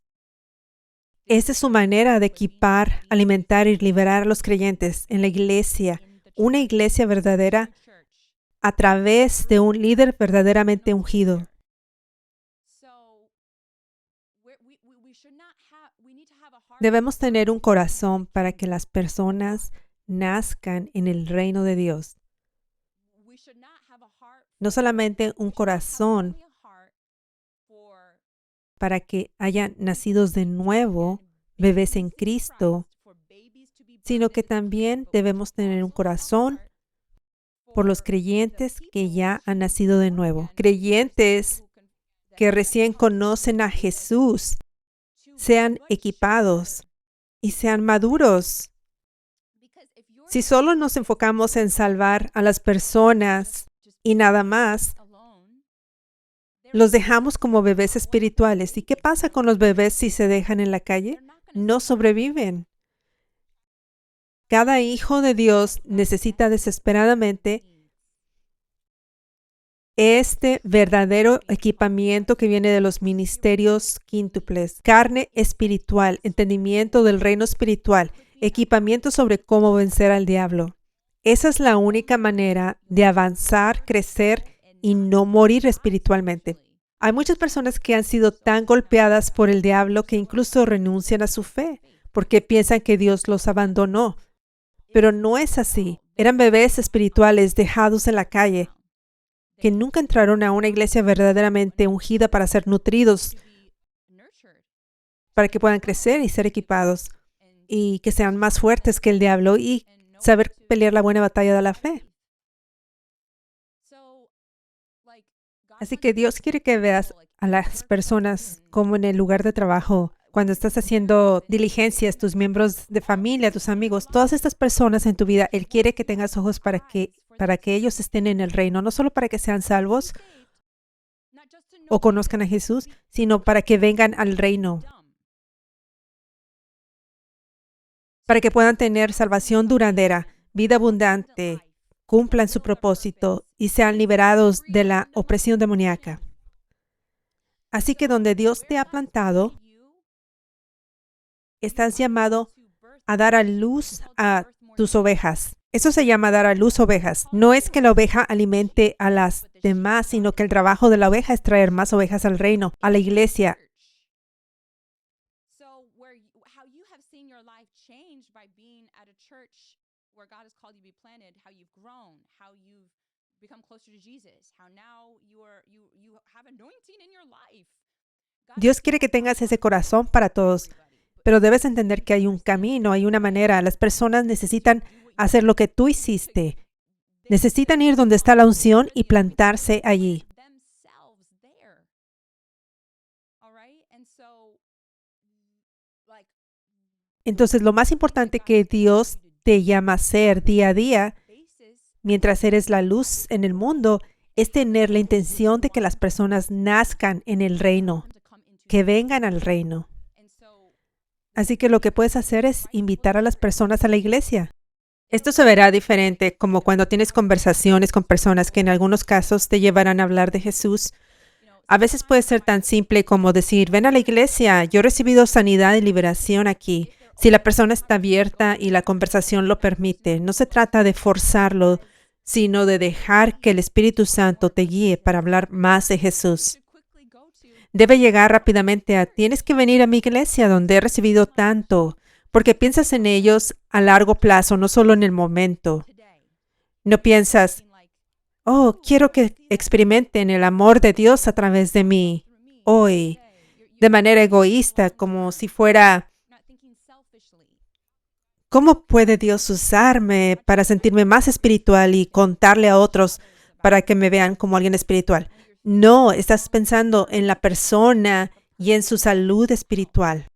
Esa es su manera de equipar, alimentar y liberar a los creyentes en la iglesia, una iglesia verdadera, a través de un líder verdaderamente ungido. Debemos tener un corazón para que las personas nazcan en el reino de Dios. No solamente un corazón para que hayan nacidos de nuevo, bebés en Cristo, sino que también debemos tener un corazón por los creyentes que ya han nacido de nuevo. Creyentes que recién conocen a Jesús, sean equipados y sean maduros. Si solo nos enfocamos en salvar a las personas y nada más, los dejamos como bebés espirituales. ¿Y qué pasa con los bebés si se dejan en la calle? No sobreviven. Cada hijo de Dios necesita desesperadamente este verdadero equipamiento que viene de los ministerios quíntuples, carne espiritual, entendimiento del reino espiritual, equipamiento sobre cómo vencer al diablo. Esa es la única manera de avanzar, crecer y no morir espiritualmente. Hay muchas personas que han sido tan golpeadas por el diablo que incluso renuncian a su fe porque piensan que Dios los abandonó. Pero no es así. Eran bebés espirituales dejados en la calle que nunca entraron a una iglesia verdaderamente ungida para ser nutridos, para que puedan crecer y ser equipados y que sean más fuertes que el diablo y saber pelear la buena batalla de la fe. Así que Dios quiere que veas a las personas como en el lugar de trabajo, cuando estás haciendo diligencias, tus miembros de familia, tus amigos, todas estas personas en tu vida, Él quiere que tengas ojos para que ellos estén en el reino, no solo para que sean salvos o conozcan a Jesús, sino para que vengan al reino, para que puedan tener salvación duradera, vida abundante, cumplan su propósito y sean liberados de la opresión demoníaca. Así que donde Dios te ha plantado, estás llamado a dar a luz a tus ovejas. Eso se llama dar a luz ovejas. No es que la oveja alimente a las demás, sino que el trabajo de la oveja es traer más ovejas al reino, a la iglesia. Dios quiere que tengas ese corazón para todos, pero debes entender que hay un camino, hay una manera. Las personas necesitan hacer lo que tú hiciste. Necesitan ir donde está la unción y plantarse allí. Entonces, lo más importante que Dios te llama a hacer día a día, mientras eres la luz en el mundo, es tener la intención de que las personas nazcan en el reino, que vengan al reino. Así que lo que puedes hacer es invitar a las personas a la iglesia. Esto se verá diferente como cuando tienes conversaciones con personas que en algunos casos te llevarán a hablar de Jesús. A veces puede ser tan simple como decir, ven a la iglesia, yo he recibido sanidad y liberación aquí. Si la persona está abierta y la conversación lo permite, no se trata de forzarlo, sino de dejar que el Espíritu Santo te guíe para hablar más de Jesús. Debe llegar rápidamente a, tienes que venir a mi iglesia donde he recibido tanto, porque piensas en ellos a largo plazo, no solo en el momento. No piensas, oh, quiero que experimenten el amor de Dios a través de mí hoy, de manera egoísta, como si fuera, ¿cómo puede Dios usarme para sentirme más espiritual y contarle a otros para que me vean como alguien espiritual? No, estás pensando en la persona y en su salud espiritual.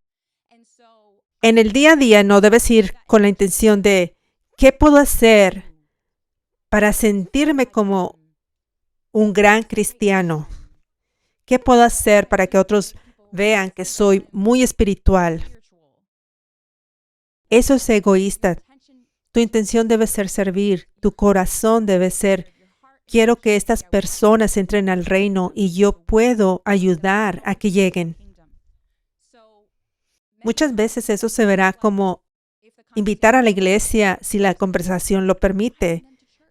En el día a día no debes ir con la intención de, ¿qué puedo hacer para sentirme como un gran cristiano? ¿Qué puedo hacer para que otros vean que soy muy espiritual? Eso es egoísta. Tu intención debe ser servir. Tu corazón debe ser, quiero que estas personas entren al reino y yo puedo ayudar a que lleguen. Muchas veces eso se verá como invitar a la iglesia si la conversación lo permite,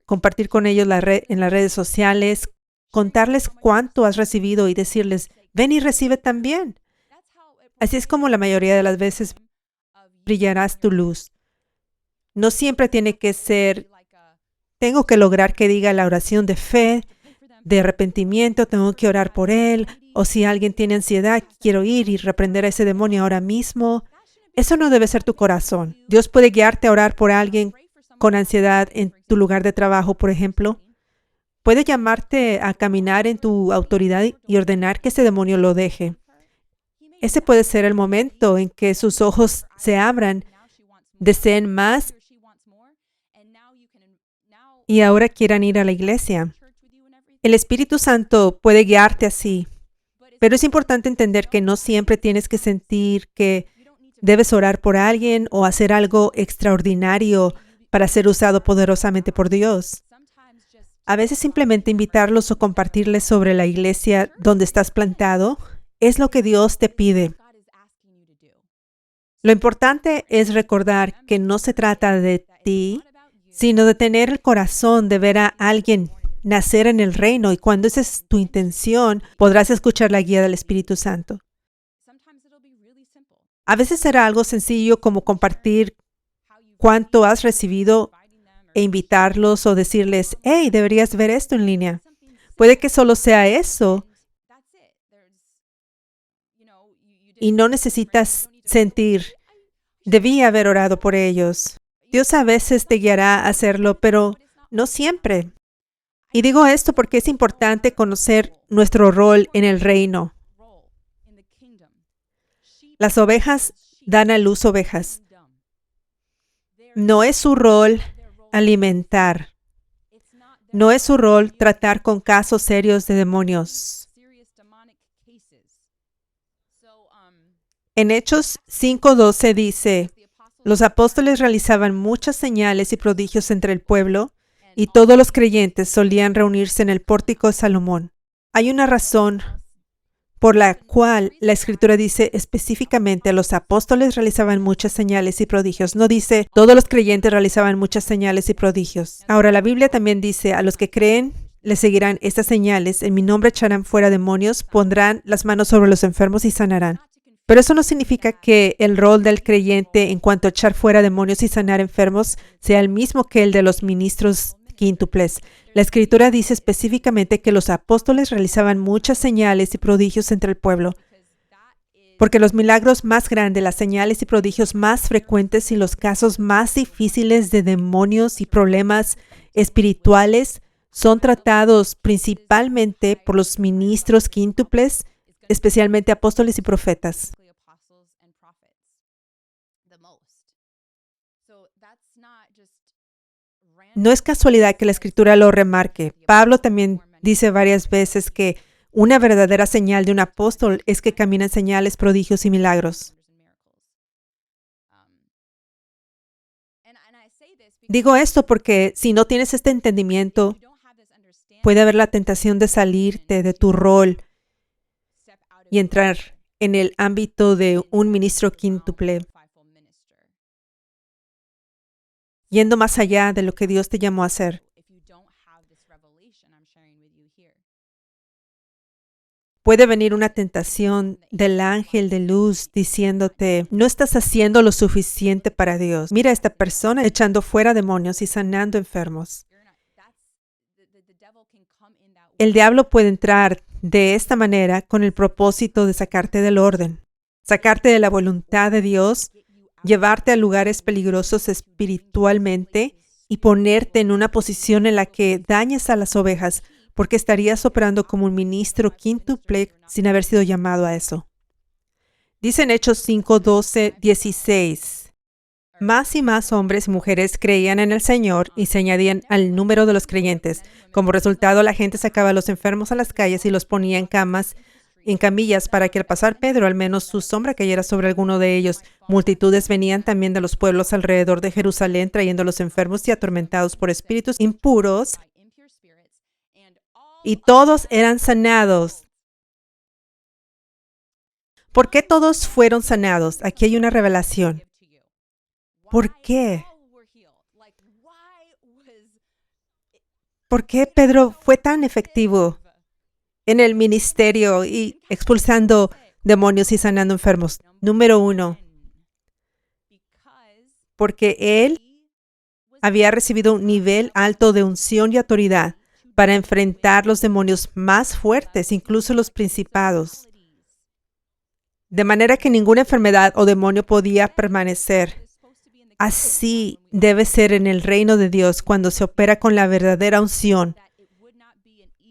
compartir con ellos en las redes sociales, contarles cuánto has recibido y decirles, ven y recibe también. Así es como la mayoría de las veces brillarás tu luz. No siempre tiene que ser, tengo que lograr que diga la oración de fe, de arrepentimiento, tengo que orar por él, o si alguien tiene ansiedad, quiero ir y reprender a ese demonio ahora mismo. Eso no debe ser tu corazón. Dios puede guiarte a orar por alguien con ansiedad en tu lugar de trabajo, por ejemplo. Puede llamarte a caminar en tu autoridad y ordenar que ese demonio lo deje. Ese puede ser el momento en que sus ojos se abran, deseen más y ahora quieran ir a la iglesia. El Espíritu Santo puede guiarte así, pero es importante entender que no siempre tienes que sentir que debes orar por alguien o hacer algo extraordinario para ser usado poderosamente por Dios. A veces simplemente invitarlos o compartirles sobre la iglesia donde estás plantado es lo que Dios te pide. Lo importante es recordar que no se trata de ti, sino de tener el corazón de ver a alguien nacer en el reino, y cuando esa es tu intención, podrás escuchar la guía del Espíritu Santo. A veces será algo sencillo como compartir cuánto has recibido e invitarlos o decirles, hey, deberías ver esto en línea. Puede que solo sea eso y no necesitas sentir, debí haber orado por ellos. Dios a veces te guiará a hacerlo, pero no siempre. Y digo esto porque es importante conocer nuestro rol en el reino. Las ovejas dan a luz ovejas. No es su rol alimentar. No es su rol tratar con casos serios de demonios. En Hechos 5:12 dice, los apóstoles realizaban muchas señales y prodigios entre el pueblo, y todos los creyentes solían reunirse en el pórtico de Salomón. Hay una razón por la cual la Escritura dice específicamente los apóstoles realizaban muchas señales y prodigios. No dice todos los creyentes realizaban muchas señales y prodigios. Ahora, la Biblia también dice a los que creen les seguirán estas señales. En mi nombre echarán fuera demonios, pondrán las manos sobre los enfermos y sanarán. Pero eso no significa que el rol del creyente en cuanto a echar fuera demonios y sanar enfermos sea el mismo que el de los ministros quíntuples. La Escritura dice específicamente que los apóstoles realizaban muchas señales y prodigios entre el pueblo, porque los milagros más grandes, las señales y prodigios más frecuentes y los casos más difíciles de demonios y problemas espirituales son tratados principalmente por los ministros quíntuples, especialmente apóstoles y profetas. No es casualidad que la Escritura lo remarque. Pablo también dice varias veces que una verdadera señal de un apóstol es que camina en señales, prodigios y milagros. Digo esto porque si no tienes este entendimiento, puede haber la tentación de salirte de tu rol y entrar en el ámbito de un ministro quíntuple, yendo más allá de lo que Dios te llamó a hacer. Puede venir una tentación del ángel de luz diciéndote, no estás haciendo lo suficiente para Dios. Mira a esta persona echando fuera demonios y sanando enfermos. El diablo puede entrar de esta manera con el propósito de sacarte del orden, sacarte de la voluntad de Dios, llevarte a lugares peligrosos espiritualmente y ponerte en una posición en la que dañes a las ovejas, porque estarías operando como un ministro quíntuple sin haber sido llamado a eso. Dice en Hechos 5:12, 16, más y más hombres y mujeres creían en el Señor y se añadían al número de los creyentes. Como resultado, la gente sacaba a los enfermos a las calles y los ponía en camillas para que al pasar Pedro, al menos su sombra cayera sobre alguno de ellos. Multitudes venían también de los pueblos alrededor de Jerusalén, trayendo a los enfermos y atormentados por espíritus impuros, y todos eran sanados. ¿Por qué todos fueron sanados? Aquí hay una revelación. ¿Por qué? ¿Por qué Pedro fue tan efectivo en el ministerio y expulsando demonios y sanando enfermos? Número 1, porque él había recibido un nivel alto de unción y autoridad para enfrentar los demonios más fuertes, incluso los principados, de manera que ninguna enfermedad o demonio podía permanecer. Así debe ser en el reino de Dios cuando se opera con la verdadera unción.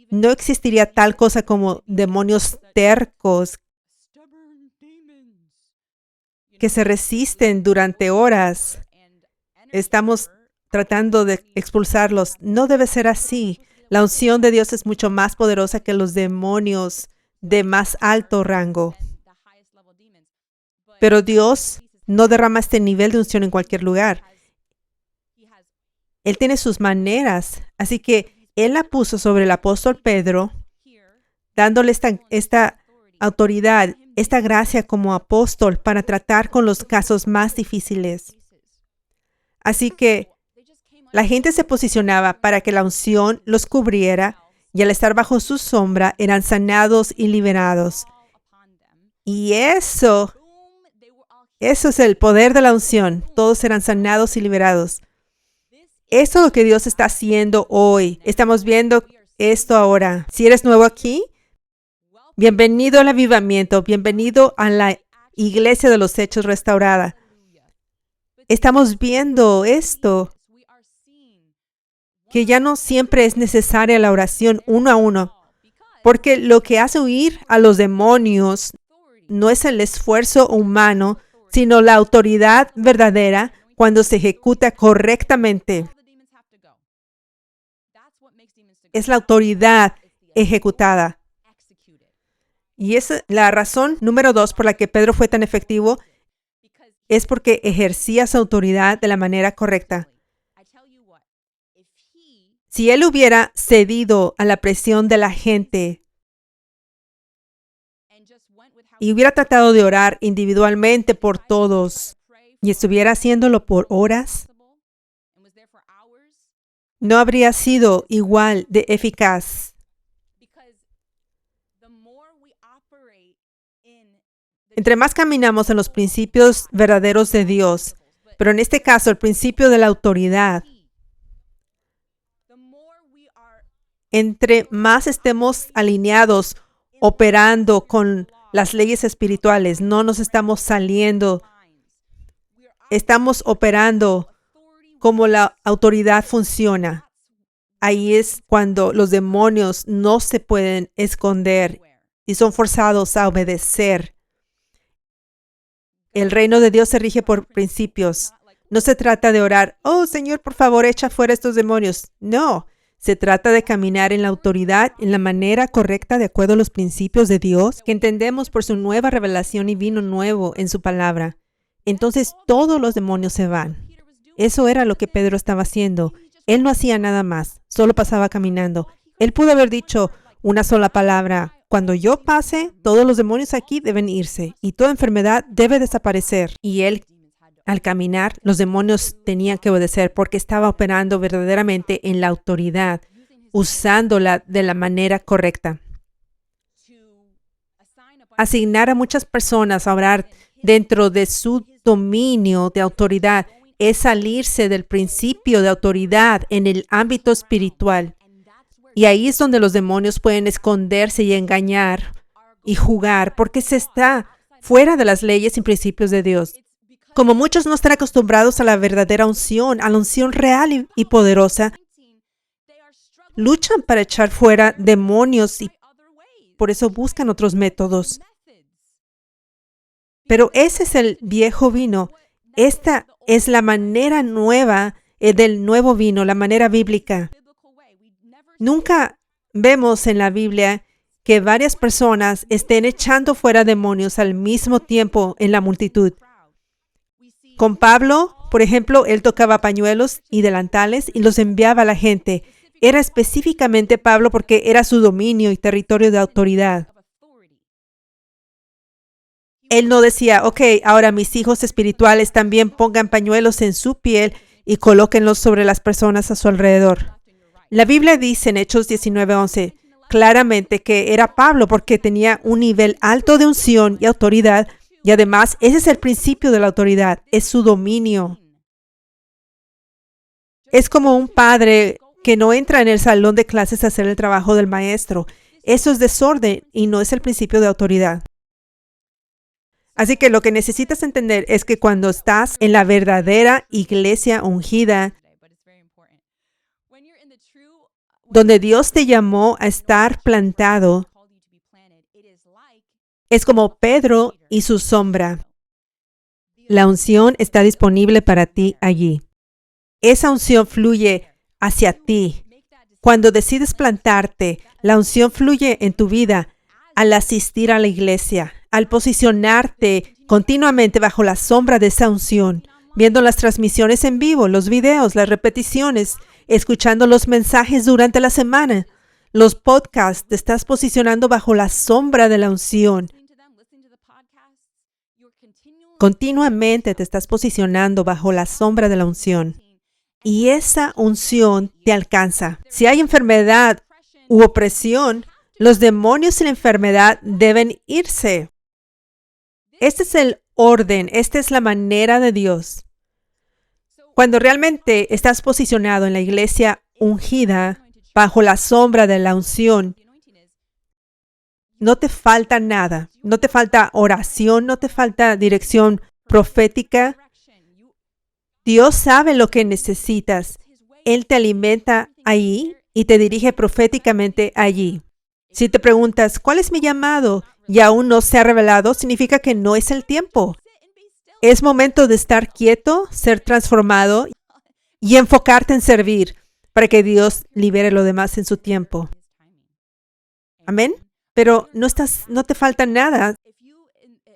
No existiría tal cosa como demonios tercos que se resisten durante horas. Estamos tratando de expulsarlos. No debe ser así. La unción de Dios es mucho más poderosa que los demonios de más alto rango. Pero Dios no derrama este nivel de unción en cualquier lugar. Él tiene sus maneras, así que Él la puso sobre el apóstol Pedro, dándole esta autoridad, esta gracia como apóstol para tratar con los casos más difíciles. Así que la gente se posicionaba para que la unción los cubriera y al estar bajo su sombra eran sanados y liberados. Y eso es el poder de la unción. Todos eran sanados y liberados. Eso es lo que Dios está haciendo hoy. Estamos viendo esto ahora. Si eres nuevo aquí, bienvenido al avivamiento, bienvenido a la iglesia de los hechos restaurada. Estamos viendo esto, que ya no siempre es necesaria la oración uno a uno, porque lo que hace huir a los demonios no es el esfuerzo humano, sino la autoridad verdadera cuando se ejecuta correctamente. Es la autoridad ejecutada. Y es la razón número 2 por la que Pedro fue tan efectivo, es porque ejercía su autoridad de la manera correcta. Si él hubiera cedido a la presión de la gente y hubiera tratado de orar individualmente por todos y estuviera haciéndolo por horas, no habría sido igual de eficaz. Entre más caminamos en los principios verdaderos de Dios, pero en este caso el principio de la autoridad, entre más estemos alineados, operando con las leyes espirituales, no nos estamos saliendo, estamos operando como la autoridad funciona. Ahí es cuando los demonios no se pueden esconder y son forzados a obedecer. El reino de Dios se rige por principios. No se trata de orar, oh Señor, por favor, echa fuera estos demonios. No. Se trata de caminar en la autoridad, en la manera correcta, de acuerdo a los principios de Dios, que entendemos por su nueva revelación y vino nuevo en su palabra. Entonces todos los demonios se van. Eso era lo que Pedro estaba haciendo. Él no hacía nada más, solo pasaba caminando. Él pudo haber dicho una sola palabra: cuando yo pase, todos los demonios aquí deben irse y toda enfermedad debe desaparecer. Y él, al caminar, los demonios tenían que obedecer porque estaba operando verdaderamente en la autoridad, usándola de la manera correcta. Asignar a muchas personas a orar dentro de su dominio de autoridad es salirse del principio de autoridad en el ámbito espiritual. Y ahí es donde los demonios pueden esconderse y engañar y jugar porque se está fuera de las leyes y principios de Dios. Como muchos no están acostumbrados a la verdadera unción, a la unción real y poderosa, luchan para echar fuera demonios y por eso buscan otros métodos. Pero ese es el viejo vino. Esta es la manera nueva del nuevo vino, la manera bíblica. Nunca vemos en la Biblia que varias personas estén echando fuera demonios al mismo tiempo en la multitud. Con Pablo, por ejemplo, él tocaba pañuelos y delantales y los enviaba a la gente. Era específicamente Pablo porque era su dominio y territorio de autoridad. Él no decía, ok, ahora mis hijos espirituales también pongan pañuelos en su piel y colóquenlos sobre las personas a su alrededor. La Biblia dice en Hechos 19:11 claramente que era Pablo porque tenía un nivel alto de unción y autoridad. Y además, ese es el principio de la autoridad, es su dominio. Es como un padre que no entra en el salón de clases a hacer el trabajo del maestro. Eso es desorden y no es el principio de autoridad. Así que lo que necesitas entender es que cuando estás en la verdadera iglesia ungida, donde Dios te llamó a estar plantado, es como Pedro y su sombra. La unción está disponible para ti allí. Esa unción fluye hacia ti. Cuando decides plantarte, la unción fluye en tu vida al asistir a la iglesia, al posicionarte continuamente bajo la sombra de esa unción, viendo las transmisiones en vivo, los videos, las repeticiones. escuchando los mensajes durante la semana, los podcasts, te estás posicionando bajo la sombra de la unción. Continuamente te estás posicionando bajo la sombra de la unción. Y esa unción te alcanza. Si hay enfermedad u opresión, los demonios y la enfermedad deben irse. Este es el orden, esta es la manera de Dios. Cuando realmente estás posicionado en la iglesia ungida, bajo la sombra de la unción, no te falta nada. No te falta oración, no te falta dirección profética. Dios sabe lo que necesitas. Él te alimenta allí y te dirige proféticamente allí. Si te preguntas, ¿cuál es mi llamado? Y aún no se ha revelado, significa que no es el tiempo. Es momento de estar quieto, ser transformado y enfocarte en servir para que Dios libere lo demás en su tiempo. Amén. Pero no te falta nada.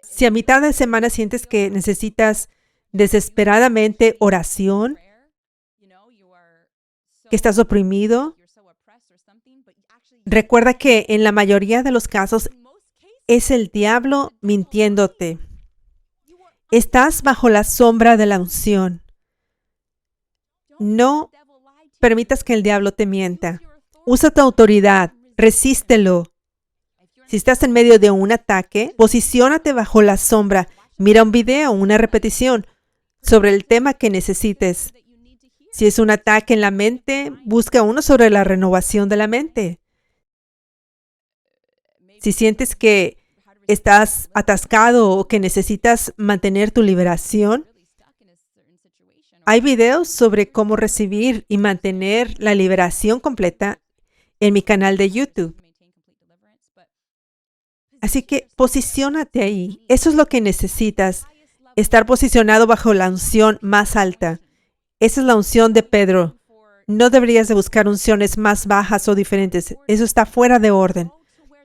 Si a mitad de semana sientes que necesitas desesperadamente oración, que estás oprimido, recuerda que en la mayoría de los casos es el diablo mintiéndote. Estás bajo la sombra de la unción. No permitas que el diablo te mienta. Usa tu autoridad, resístelo. Si estás en medio de un ataque, posiciónate bajo la sombra. Mira un video, una repetición sobre el tema que necesites. Si es un ataque en la mente, busca uno sobre la renovación de la mente. Si sientes que estás atascado o que necesitas mantener tu liberación, hay videos sobre cómo recibir y mantener la liberación completa en mi canal de YouTube. Así que posiciónate ahí. Eso es lo que necesitas. Estar posicionado bajo la unción más alta. Esa es la unción de Pedro. No deberías de buscar unciones más bajas o diferentes. Eso está fuera de orden.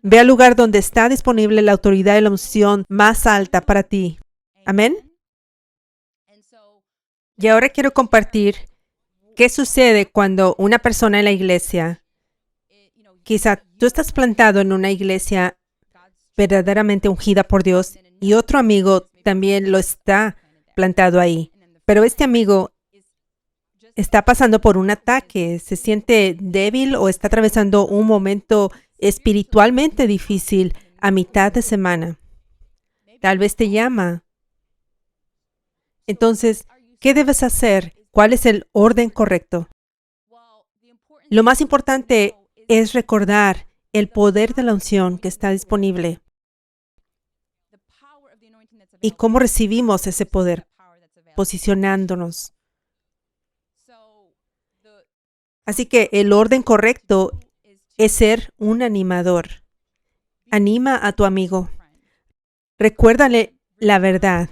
Ve al lugar donde está disponible la autoridad y la unción más alta para ti. Amén. Y ahora quiero compartir qué sucede cuando una persona en la iglesia, quizá tú estás plantado en una iglesia verdaderamente ungida por Dios y otro amigo también lo está plantado ahí. Pero este amigo está pasando por un ataque, se siente débil o está atravesando un momento espiritualmente difícil a mitad de semana. Tal vez te llama. Entonces, ¿qué debes hacer? ¿Cuál es el orden correcto? Lo más importante es recordar el poder de la unción que está disponible y cómo recibimos ese poder, posicionándonos. Así que el orden correcto es ser un animador. Anima a tu amigo. Recuérdale la verdad.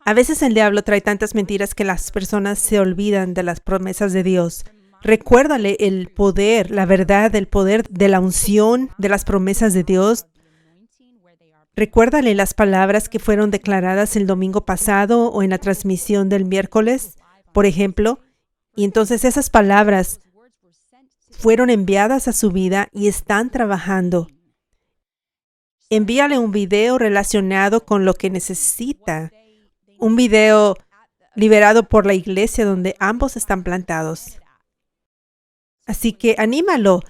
A veces el diablo trae tantas mentiras que las personas se olvidan de las promesas de Dios. Recuérdale el poder, la verdad, el poder de la unción, de las promesas de Dios. Recuérdale las palabras que fueron declaradas el domingo pasado o en la transmisión del miércoles, por ejemplo. Y entonces esas palabras fueron enviadas a su vida y están trabajando. Envíale un video relacionado con lo que necesita. Un video liberado por la iglesia donde ambos están plantados. Así que anímalo.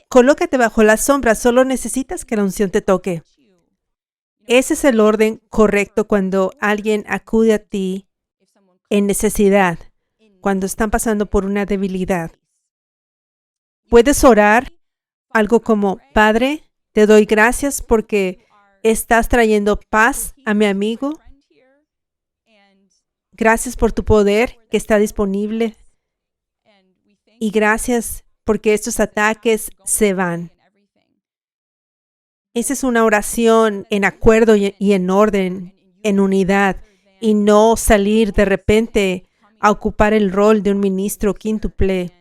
Colócate bajo la sombra. Solo necesitas que la unción te toque. Ese es el orden correcto cuando alguien acude a ti en necesidad, cuando están pasando por una debilidad. Puedes orar algo como, Padre, te doy gracias porque estás trayendo paz a mi amigo. Gracias por tu poder que está disponible. Y gracias porque estos ataques se van. Esa es una oración en acuerdo y en orden, en unidad, y no salir de repente a ocupar el rol de un ministro quíntuple,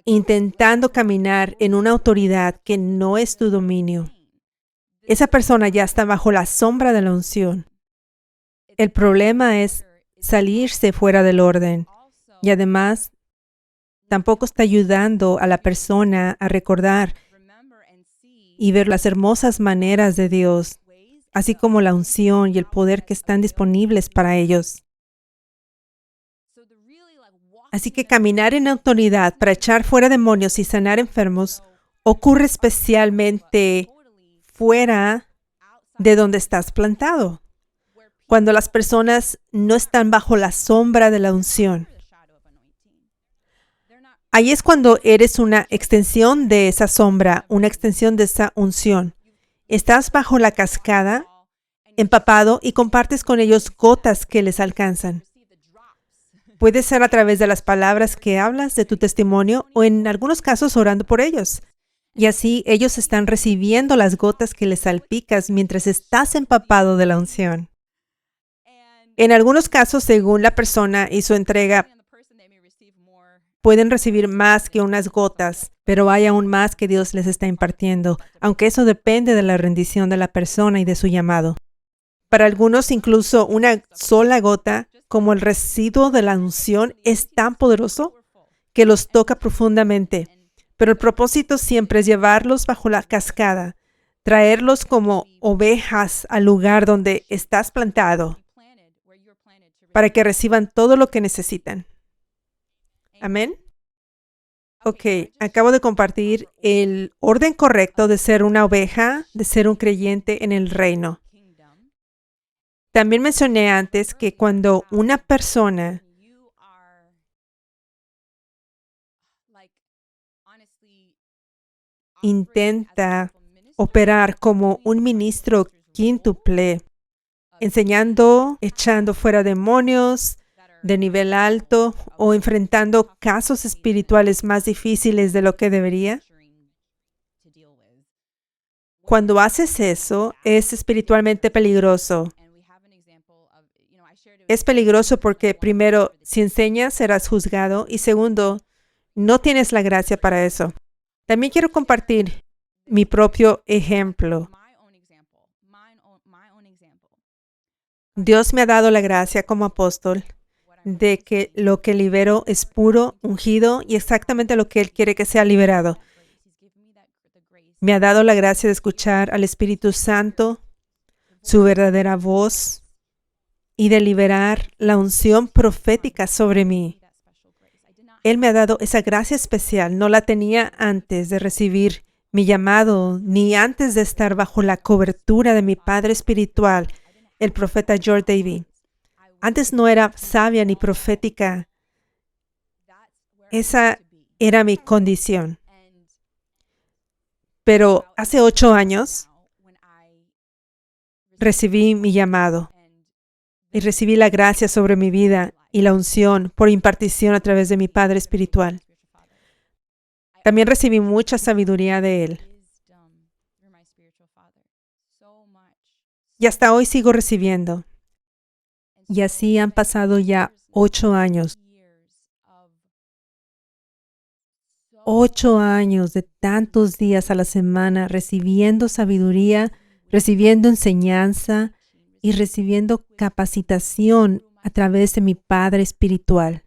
intentando caminar en una autoridad que no es tu dominio. Esa persona ya está bajo la sombra de la unción. El problema es salirse fuera del orden. Y además, tampoco está ayudando a la persona a recordar y ver las hermosas maneras de Dios, así como la unción y el poder que están disponibles para ellos. Así que caminar en autoridad para echar fuera demonios y sanar enfermos ocurre especialmente fuera de donde estás plantado, cuando las personas no están bajo la sombra de la unción. Ahí es cuando eres una extensión de esa sombra, una extensión de esa unción. Estás bajo la cascada, empapado, y compartes con ellos gotas que les alcanzan. Puede ser a través de las palabras que hablas, de tu testimonio, o en algunos casos orando por ellos. Y así ellos están recibiendo las gotas que les salpicas mientras estás empapado de la unción. En algunos casos, según la persona y su entrega, pueden recibir más que unas gotas, pero hay aún más que Dios les está impartiendo, aunque eso depende de la rendición de la persona y de su llamado. Para algunos, incluso una sola gota, como el residuo de la unción, es tan poderoso que los toca profundamente. Pero el propósito siempre es llevarlos bajo la cascada, traerlos como ovejas al lugar donde estás plantado, para que reciban todo lo que necesitan. Amén. Ok, acabo de compartir el orden correcto de ser una oveja, de ser un creyente en el reino. También mencioné antes que cuando una persona intenta operar como un ministro quíntuple, enseñando, echando fuera demonios de nivel alto o enfrentando casos espirituales más difíciles de lo que debería. Cuando haces eso, es espiritualmente peligroso. Es peligroso porque, primero, si enseñas, serás juzgado, y segundo, no tienes la gracia para eso. También quiero compartir mi propio ejemplo. Dios me ha dado la gracia como apóstol de que lo que libero es puro, ungido y exactamente lo que Él quiere que sea liberado. Me ha dado la gracia de escuchar al Espíritu Santo, su verdadera voz, y de liberar la unción profética sobre mí. Él me ha dado esa gracia especial. No la tenía antes de recibir mi llamado, ni antes de estar bajo la cobertura de mi padre espiritual, el profeta George Davey. Antes no era sabia ni profética. Esa era mi condición. Pero hace 8 años recibí mi llamado y recibí la gracia sobre mi vida y la unción por impartición a través de mi Padre espiritual. También recibí mucha sabiduría de Él. Y hasta hoy sigo recibiendo. Y así han pasado ya 8 años. 8 años de tantos días a la semana recibiendo sabiduría, recibiendo enseñanza y recibiendo capacitación a través de mi Padre espiritual.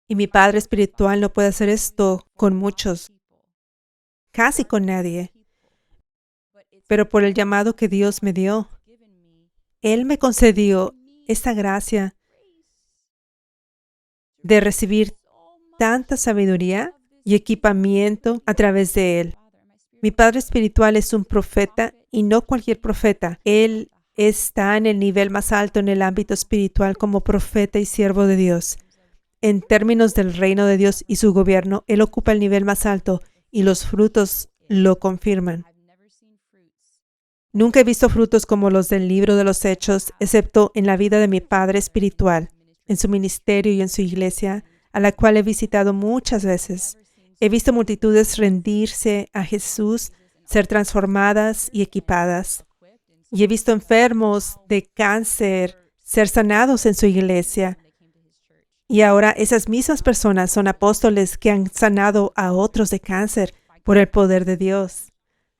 Y mi Padre espiritual no puede hacer esto con muchos, casi con nadie. Pero por el llamado que Dios me dio, Él me concedió esta gracia de recibir tanta sabiduría y equipamiento a través de Él. Mi Padre espiritual es un profeta y no cualquier profeta. Él está en el nivel más alto en el ámbito espiritual como profeta y siervo de Dios. En términos del reino de Dios y su gobierno, Él ocupa el nivel más alto y los frutos lo confirman. Nunca he visto frutos como los del libro de los Hechos, excepto en la vida de mi Padre espiritual, en su ministerio y en su iglesia, a la cual he visitado muchas veces. He visto multitudes rendirse a Jesús, ser transformadas y equipadas. Y he visto enfermos de cáncer ser sanados en su iglesia. Y ahora esas mismas personas son apóstoles que han sanado a otros de cáncer por el poder de Dios.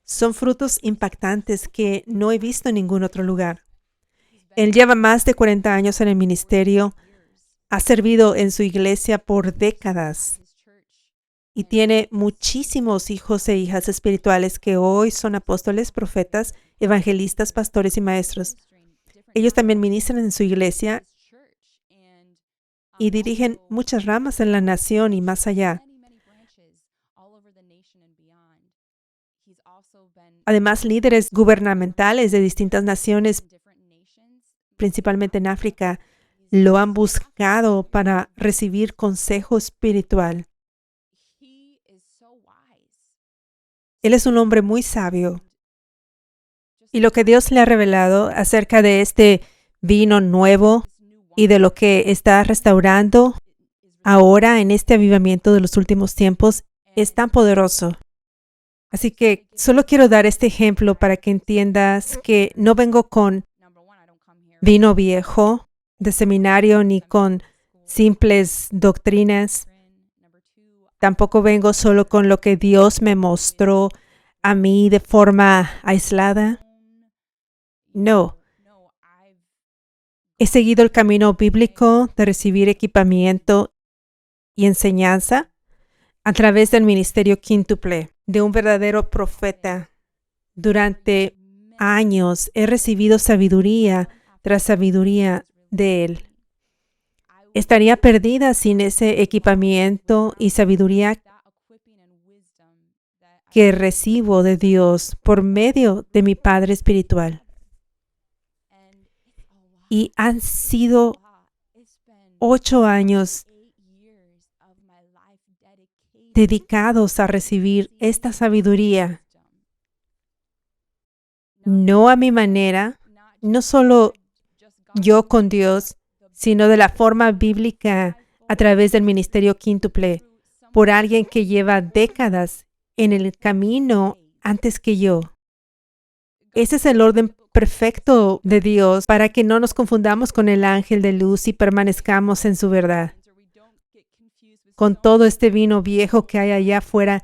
Son frutos impactantes que no he visto en ningún otro lugar. Él lleva más de 40 años en el ministerio, ha servido en su iglesia por décadas y tiene muchísimos hijos e hijas espirituales que hoy son apóstoles, profetas, evangelistas, pastores y maestros. Ellos también ministran en su iglesia y dirigen muchas ramas en la nación y más allá. Además, líderes gubernamentales de distintas naciones, principalmente en África, lo han buscado para recibir consejo espiritual. Él es un hombre muy sabio. Y lo que Dios le ha revelado acerca de este vino nuevo y de lo que está restaurando ahora en este avivamiento de los últimos tiempos es tan poderoso. Así que solo quiero dar este ejemplo para que entiendas que no vengo con vino viejo de seminario ni con simples doctrinas. Tampoco vengo solo con lo que Dios me mostró a mí de forma aislada. No. He seguido el camino bíblico de recibir equipamiento y enseñanza a través del ministerio quíntuple de un verdadero profeta. Durante años he recibido sabiduría tras sabiduría de él. Estaría perdida sin ese equipamiento y sabiduría que recibo de Dios por medio de mi Padre espiritual. Y han sido 8 años dedicados a recibir esta sabiduría. No a mi manera, no solo yo con Dios, sino de la forma bíblica a través del ministerio quíntuple, por alguien que lleva décadas en el camino antes que yo. Ese es el orden perfecto de Dios para que no nos confundamos con el ángel de luz y permanezcamos en su verdad. Con todo este vino viejo que hay allá afuera,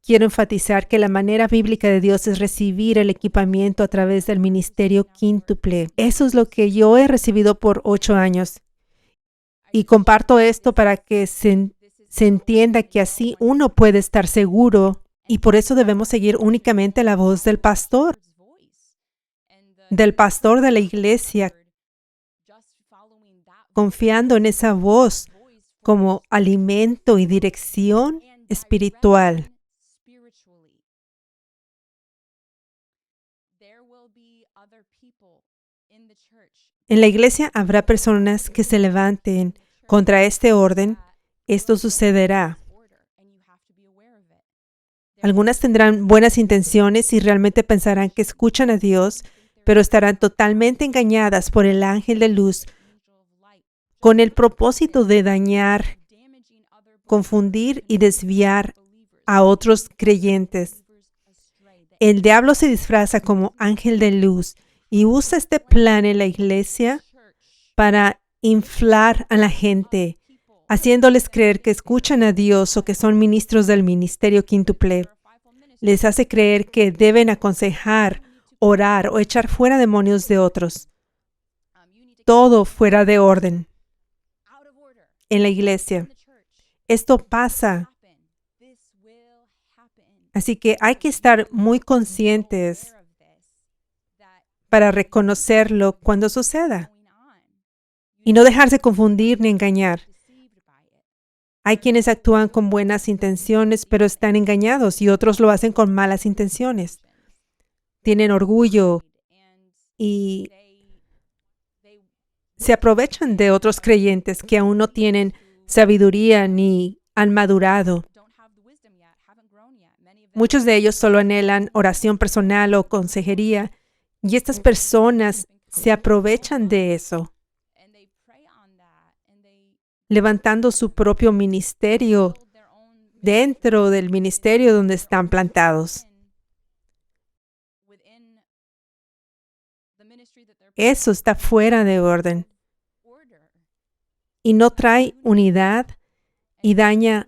quiero enfatizar que la manera bíblica de Dios es recibir el equipamiento a través del ministerio quíntuple. Eso es lo que yo he recibido por 8 años. Y comparto esto para que se entienda que así uno puede estar seguro y por eso debemos seguir únicamente la voz del pastor de la iglesia, confiando en esa voz como alimento y dirección espiritual. En la iglesia habrá personas que se levanten contra este orden. Esto sucederá. Algunas tendrán buenas intenciones y realmente pensarán que escuchan a Dios, pero estarán totalmente engañadas por el ángel de luz con el propósito de dañar, confundir y desviar a otros creyentes. El diablo se disfraza como ángel de luz y usa este plan en la iglesia para inflar a la gente, haciéndoles creer que escuchan a Dios o que son ministros del ministerio quíntuple. Les hace creer que deben aconsejar, orar o echar fuera demonios de otros. Todo fuera de orden en la iglesia. Esto pasa. Así que hay que estar muy conscientes para reconocerlo cuando suceda y no dejarse confundir ni engañar. Hay quienes actúan con buenas intenciones, pero están engañados y otros lo hacen con malas intenciones. Tienen orgullo y se aprovechan de otros creyentes que aún no tienen sabiduría ni han madurado. Muchos de ellos solo anhelan oración personal o consejería y estas personas se aprovechan de eso, levantando su propio ministerio dentro del ministerio donde están plantados. Eso está fuera de orden y no trae unidad y daña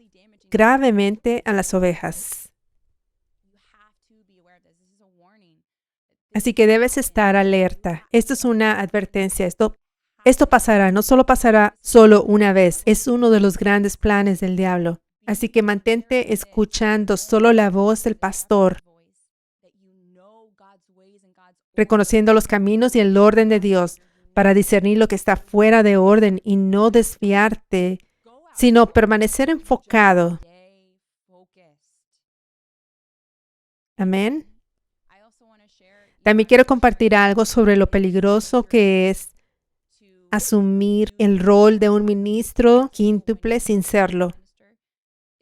gravemente a las ovejas. Así que debes estar alerta. Esto es una advertencia. Esto pasará, no solo pasará solo una vez. Es uno de los grandes planes del diablo. Así que mantente escuchando solo la voz del pastor, reconociendo los caminos y el orden de Dios para discernir lo que está fuera de orden y no desviarte, sino permanecer enfocado. Amén. También quiero compartir algo sobre lo peligroso que es asumir el rol de un ministro quíntuple sin serlo.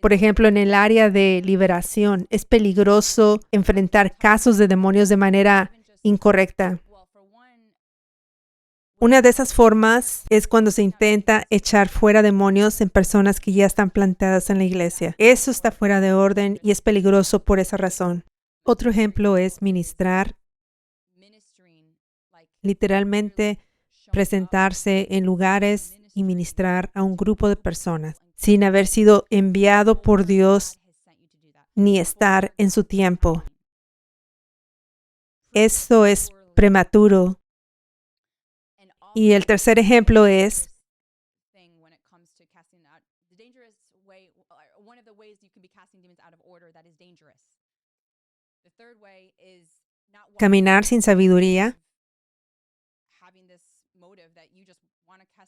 Por ejemplo, en el área de liberación, es peligroso enfrentar casos de demonios de manera incorrecta. Una de esas formas es cuando se intenta echar fuera demonios en personas que ya están plantadas en la iglesia. Eso está fuera de orden y es peligroso por esa razón. Otro ejemplo es ministrar, literalmente presentarse en lugares y ministrar a un grupo de personas sin haber sido enviado por Dios ni estar en su tiempo. Eso es prematuro. Y el tercer ejemplo es caminar sin sabiduría,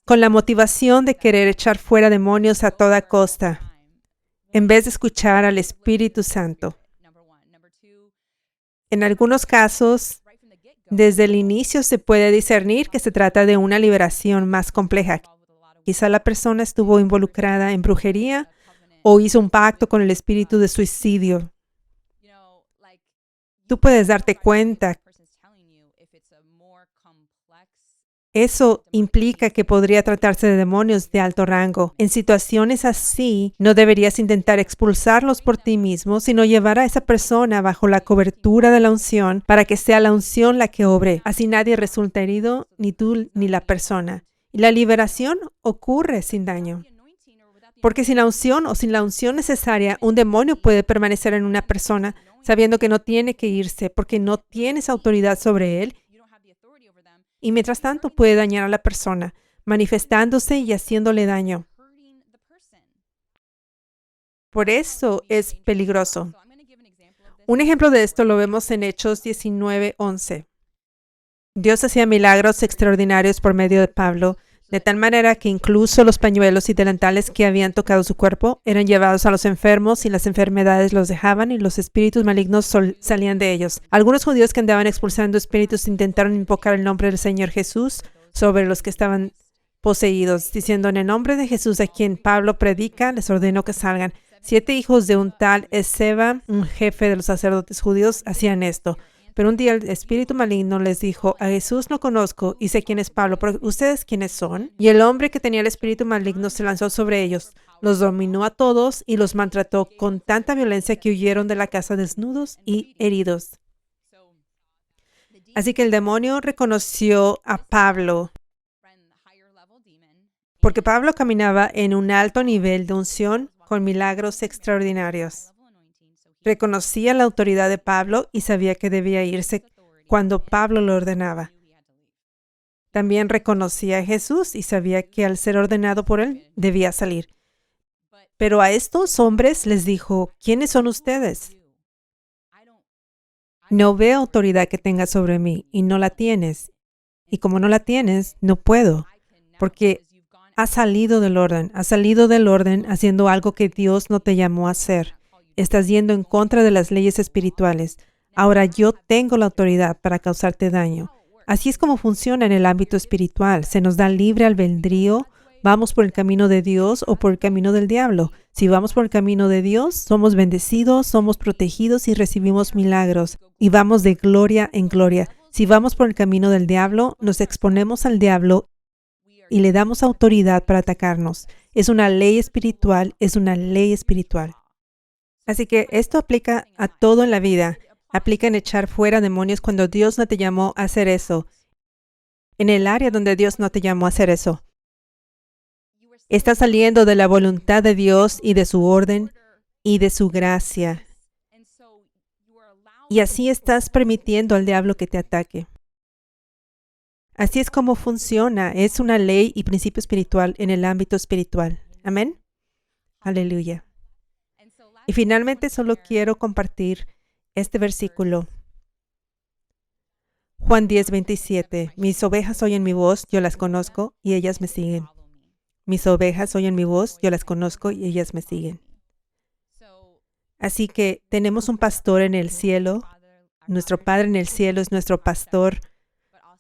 con la motivación de querer echar fuera demonios a toda costa, en vez de escuchar al Espíritu Santo. En algunos casos, desde el inicio se puede discernir que se trata de una liberación más compleja. Quizá la persona estuvo involucrada en brujería o hizo un pacto con el espíritu de suicidio. Tú puedes darte cuenta. Eso implica que podría tratarse de demonios de alto rango. En situaciones así, no deberías intentar expulsarlos por ti mismo, sino llevar a esa persona bajo la cobertura de la unción para que sea la unción la que obre. Así nadie resulta herido, ni tú ni la persona. Y la liberación ocurre sin daño. Porque sin la unción o sin la unción necesaria, un demonio puede permanecer en una persona sabiendo que no tiene que irse porque no tienes autoridad sobre él. Y mientras tanto puede dañar a la persona, manifestándose y haciéndole daño. Por eso es peligroso. Un ejemplo de esto lo vemos en Hechos 19:11. Dios hacía milagros extraordinarios por medio de Pablo, de tal manera que incluso los pañuelos y delantales que habían tocado su cuerpo eran llevados a los enfermos y las enfermedades los dejaban y los espíritus malignos salían de ellos. Algunos judíos que andaban expulsando espíritus intentaron invocar el nombre del Señor Jesús sobre los que estaban poseídos, diciendo: en el nombre de Jesús a quien Pablo predica, les ordeno que salgan. 7 hijos de un tal Esceva, un jefe de los sacerdotes judíos, hacían esto. Pero un día el espíritu maligno les dijo: a Jesús no conozco y sé quién es Pablo, pero ¿ustedes quiénes son? Y el hombre que tenía el espíritu maligno se lanzó sobre ellos, los dominó a todos y los maltrató con tanta violencia que huyeron de la casa desnudos y heridos. Así que el demonio reconoció a Pablo, porque Pablo caminaba en un alto nivel de unción con milagros extraordinarios. Reconocía la autoridad de Pablo y sabía que debía irse cuando Pablo lo ordenaba. También reconocía a Jesús y sabía que al ser ordenado por él, debía salir. Pero a estos hombres les dijo: ¿quiénes son ustedes? No veo autoridad que tengas sobre mí y no la tienes. Y como no la tienes, no puedo, porque has salido del orden haciendo algo que Dios no te llamó a hacer. Estás yendo en contra de las leyes espirituales. Ahora yo tengo la autoridad para causarte daño. Así es como funciona en el ámbito espiritual. Se nos da libre albedrío. ¿Vamos por el camino de Dios o por el camino del diablo? Si vamos por el camino de Dios, somos bendecidos, somos protegidos y recibimos milagros. Y vamos de gloria en gloria. Si vamos por el camino del diablo, nos exponemos al diablo y le damos autoridad para atacarnos. Es una ley espiritual, es una ley espiritual. Así que esto aplica a todo en la vida. Aplica en echar fuera demonios cuando Dios no te llamó a hacer eso. En el área donde Dios no te llamó a hacer eso. Estás saliendo de la voluntad de Dios y de su orden y de su gracia. Y así estás permitiendo al diablo que te ataque. Así es como funciona. Es una ley y principio espiritual en el ámbito espiritual. Amén. Aleluya. Y finalmente solo quiero compartir este versículo. Juan 10:27. Mis ovejas oyen mi voz, yo las conozco y ellas me siguen. Mis ovejas oyen mi voz, yo las conozco y ellas me siguen. Así que tenemos un pastor en el cielo. Nuestro Padre en el cielo es nuestro pastor,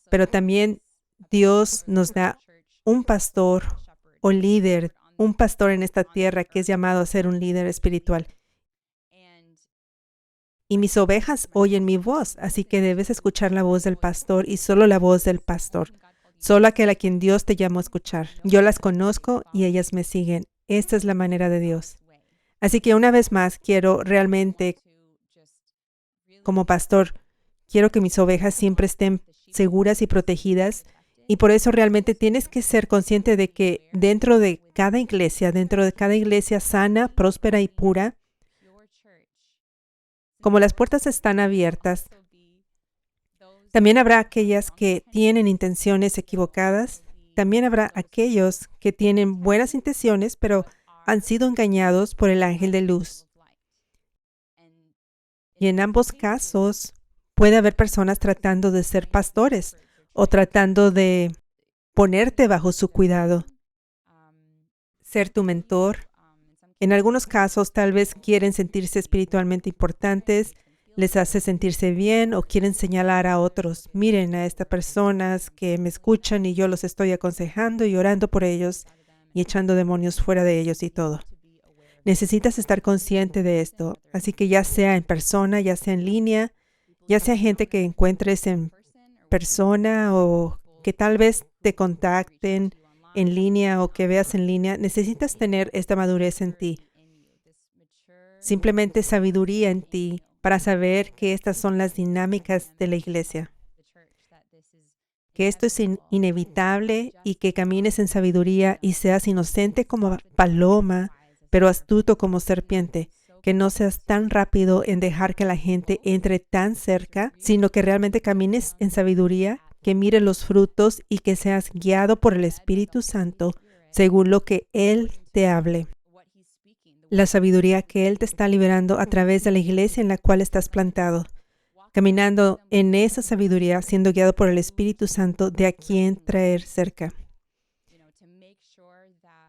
pero también Dios nos da un pastor o líder, un pastor en esta tierra que es llamado a ser un líder espiritual. Y mis ovejas oyen mi voz, así que debes escuchar la voz del pastor y solo la voz del pastor, solo aquel a quien Dios te llamó a escuchar. Yo las conozco y ellas me siguen. Esta es la manera de Dios. Así que una vez más quiero realmente, como pastor, quiero que mis ovejas siempre estén seguras y protegidas. Y por eso realmente tienes que ser consciente de que dentro de cada iglesia sana, próspera y pura, como las puertas están abiertas, también habrá aquellas que tienen intenciones equivocadas. También habrá aquellos que tienen buenas intenciones, pero han sido engañados por el ángel de luz. Y en ambos casos puede haber personas tratando de ser pastores o tratando de ponerte bajo su cuidado, ser tu mentor. En algunos casos tal vez quieren sentirse espiritualmente importantes, les hace sentirse bien o quieren señalar a otros. Miren a estas personas que me escuchan y yo los estoy aconsejando y orando por ellos y echando demonios fuera de ellos y todo. Necesitas estar consciente de esto, así que ya sea en persona, ya sea en línea, ya sea gente que encuentres en persona o que tal vez te contacten en línea o que veas en línea, necesitas tener esta madurez en ti. Simplemente sabiduría en ti para saber que estas son las dinámicas de la iglesia. Que esto es inevitable y que camines en sabiduría y seas inocente como paloma, pero astuto como serpiente. Que no seas tan rápido en dejar que la gente entre tan cerca, sino que realmente camines en sabiduría, que mire los frutos y que seas guiado por el Espíritu Santo según lo que Él te hable. La sabiduría que Él te está liberando a través de la iglesia en la cual estás plantado. Caminando en esa sabiduría, siendo guiado por el Espíritu Santo de a quien traer cerca.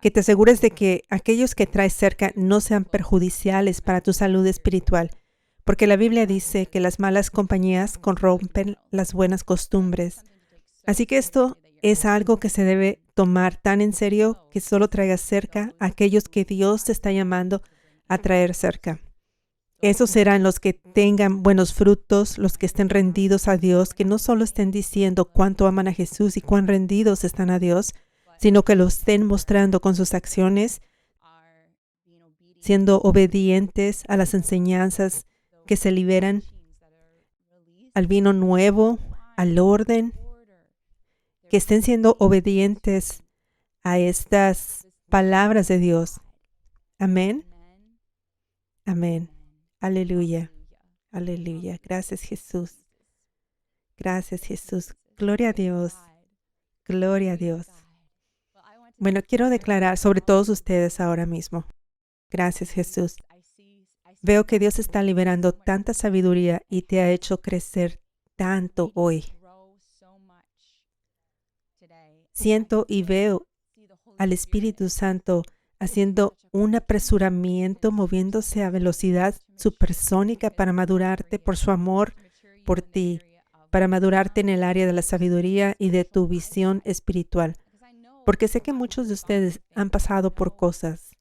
Que te asegures de que aquellos que traes cerca no sean perjudiciales para tu salud espiritual, porque la Biblia dice que las malas compañías corrompen las buenas costumbres. Así que esto es algo que se debe tomar tan en serio que solo traigas cerca a aquellos que Dios te está llamando a traer cerca. Esos serán los que tengan buenos frutos, los que estén rendidos a Dios, que no solo estén diciendo cuánto aman a Jesús y cuán rendidos están a Dios, sino que lo estén mostrando con sus acciones, siendo obedientes a las enseñanzas que se liberan, al vino nuevo, al orden, que estén siendo obedientes a estas palabras de Dios. Amén. Amén. Aleluya. Aleluya. Gracias, Jesús. Gracias, Jesús. Gloria a Dios. Gloria a Dios. Bueno, quiero declarar sobre todos ustedes ahora mismo. Gracias, Jesús. Veo que Dios está liberando tanta sabiduría y te ha hecho crecer tanto hoy. Siento y veo al Espíritu Santo haciendo un apresuramiento, moviéndose a velocidad supersónica para madurarte por su amor por ti, para madurarte en el área de la sabiduría y de tu visión espiritual. Porque sé que muchos de ustedes han pasado por cosas.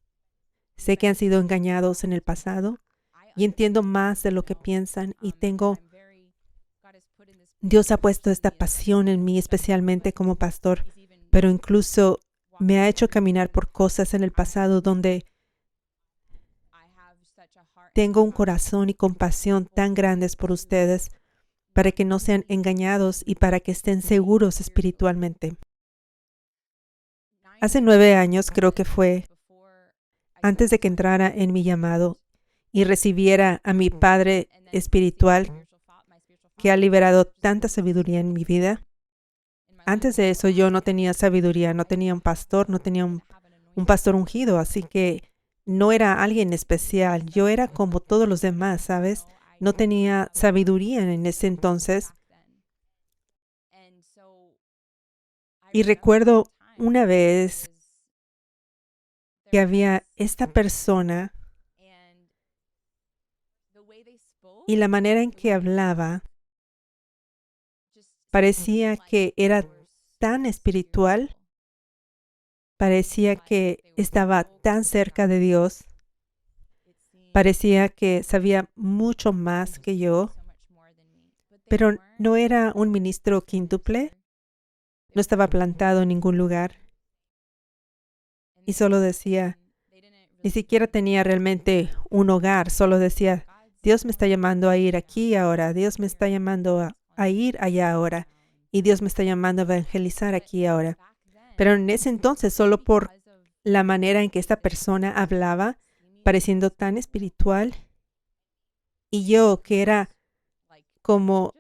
Sé que han sido engañados en el pasado y entiendo más de lo que piensan y Dios ha puesto esta pasión en mí, especialmente como pastor, pero incluso me ha hecho caminar por cosas en el pasado donde tengo un corazón y compasión tan grandes por ustedes para que no sean engañados y para que estén seguros espiritualmente. Hace 9 años, creo que fue, antes de que entrara en mi llamado y recibiera a mi padre espiritual, que ha liberado tanta sabiduría en mi vida. Antes de eso yo no tenía sabiduría, no tenía un pastor, no tenía un pastor ungido, así que no era alguien especial. Yo era como todos los demás, ¿sabes? No tenía sabiduría en ese entonces. Y recuerdo una vez que había esta persona y la manera en que hablaba parecía que era tan espiritual, parecía que estaba tan cerca de Dios, parecía que sabía mucho más que yo, pero no era un ministro quíntuple, no estaba plantado en ningún lugar y solo decía, ni siquiera tenía realmente un hogar, solo decía, Dios me está llamando a ir aquí ahora, Dios me está llamando a ir allá ahora y Dios me está llamando a evangelizar aquí ahora. Pero en ese entonces, solo por la manera en que esta persona hablaba, pareciendo tan espiritual, y yo que era como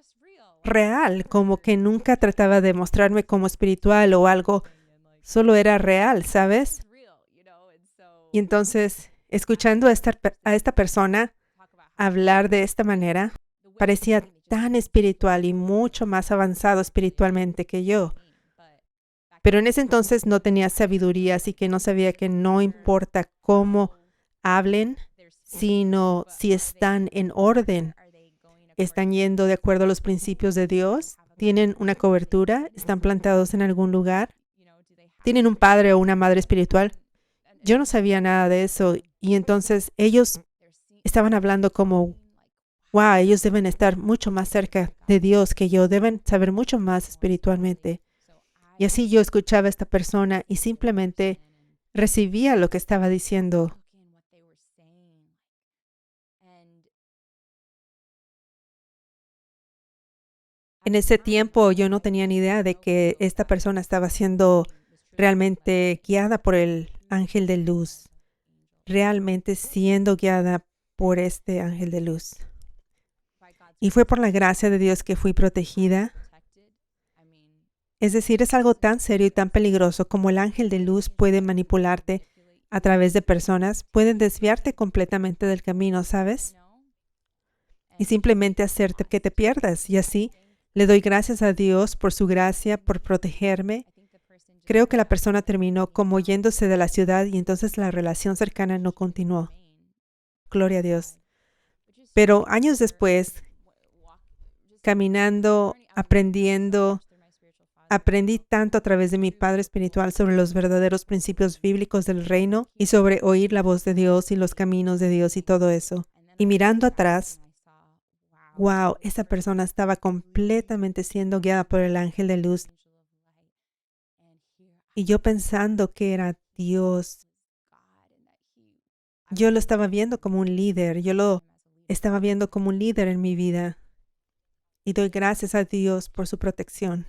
real, como que nunca trataba de mostrarme como espiritual o algo, solo era real, ¿sabes? Y entonces, escuchando a esta persona hablar de esta manera, parecía tan espiritual y mucho más avanzado espiritualmente que yo. Pero en ese entonces no tenía sabiduría, así que no sabía que no importa cómo hablen, sino si están en orden, están yendo de acuerdo a los principios de Dios, tienen una cobertura, están plantados en algún lugar, tienen un padre o una madre espiritual. Yo no sabía nada de eso y entonces ellos estaban hablando como, wow, ellos deben estar mucho más cerca de Dios que yo, deben saber mucho más espiritualmente. Y así yo escuchaba a esta persona y simplemente recibía lo que estaba diciendo. En ese tiempo yo no tenía ni idea de que esta persona estaba siendo realmente guiada por el ángel de luz, realmente siendo guiada por este ángel de luz. Y fue por la gracia de Dios que fui protegida. Es decir, es algo tan serio y tan peligroso como el ángel de luz puede manipularte a través de personas, pueden desviarte completamente del camino, ¿sabes? Y simplemente hacerte que te pierdas. Y así le doy gracias a Dios por su gracia, por protegerme. Creo que la persona terminó como yéndose de la ciudad y entonces la relación cercana no continuó. Gloria a Dios. Pero años después, caminando, aprendiendo, aprendí tanto a través de mi padre espiritual sobre los verdaderos principios bíblicos del reino y sobre oír la voz de Dios y los caminos de Dios y todo eso. Y mirando atrás, wow, esa persona estaba completamente siendo guiada por el ángel de luz. Y yo pensando que era Dios. Yo lo estaba viendo como un líder. Yo lo estaba viendo como un líder en mi vida. Y doy gracias a Dios por su protección.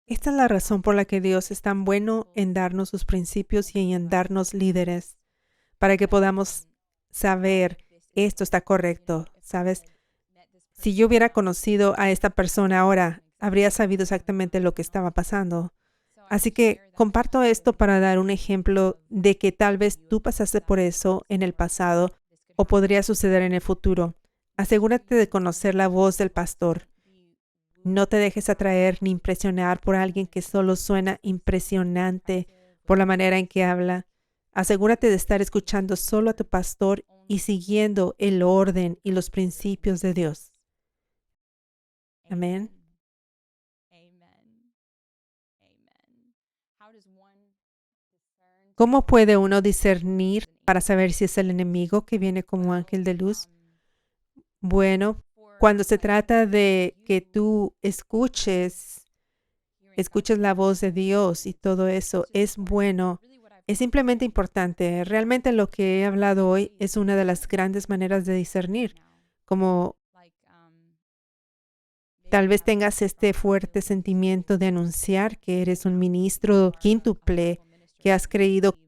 Esta es la razón por la que Dios es tan bueno en darnos sus principios y en darnos líderes, para que podamos saber esto está correcto, ¿sabes? Si yo hubiera conocido a esta persona ahora, habría sabido exactamente lo que estaba pasando. Así que comparto esto para dar un ejemplo de que tal vez tú pasaste por eso en el pasado o podría suceder en el futuro. Asegúrate de conocer la voz del pastor. No te dejes atraer ni impresionar por alguien que solo suena impresionante por la manera en que habla. Asegúrate de estar escuchando solo a tu pastor y siguiendo el orden y los principios de Dios. Amén. ¿Cómo puede uno discernir para saber si es el enemigo que viene como ángel de luz? Bueno, cuando se trata de que tú escuches la voz de Dios y todo eso, es bueno, es simplemente importante. Realmente lo que he hablado hoy es una de las grandes maneras de discernir, como tal vez tengas este fuerte sentimiento de anunciar que eres un ministro quíntuple, que has creído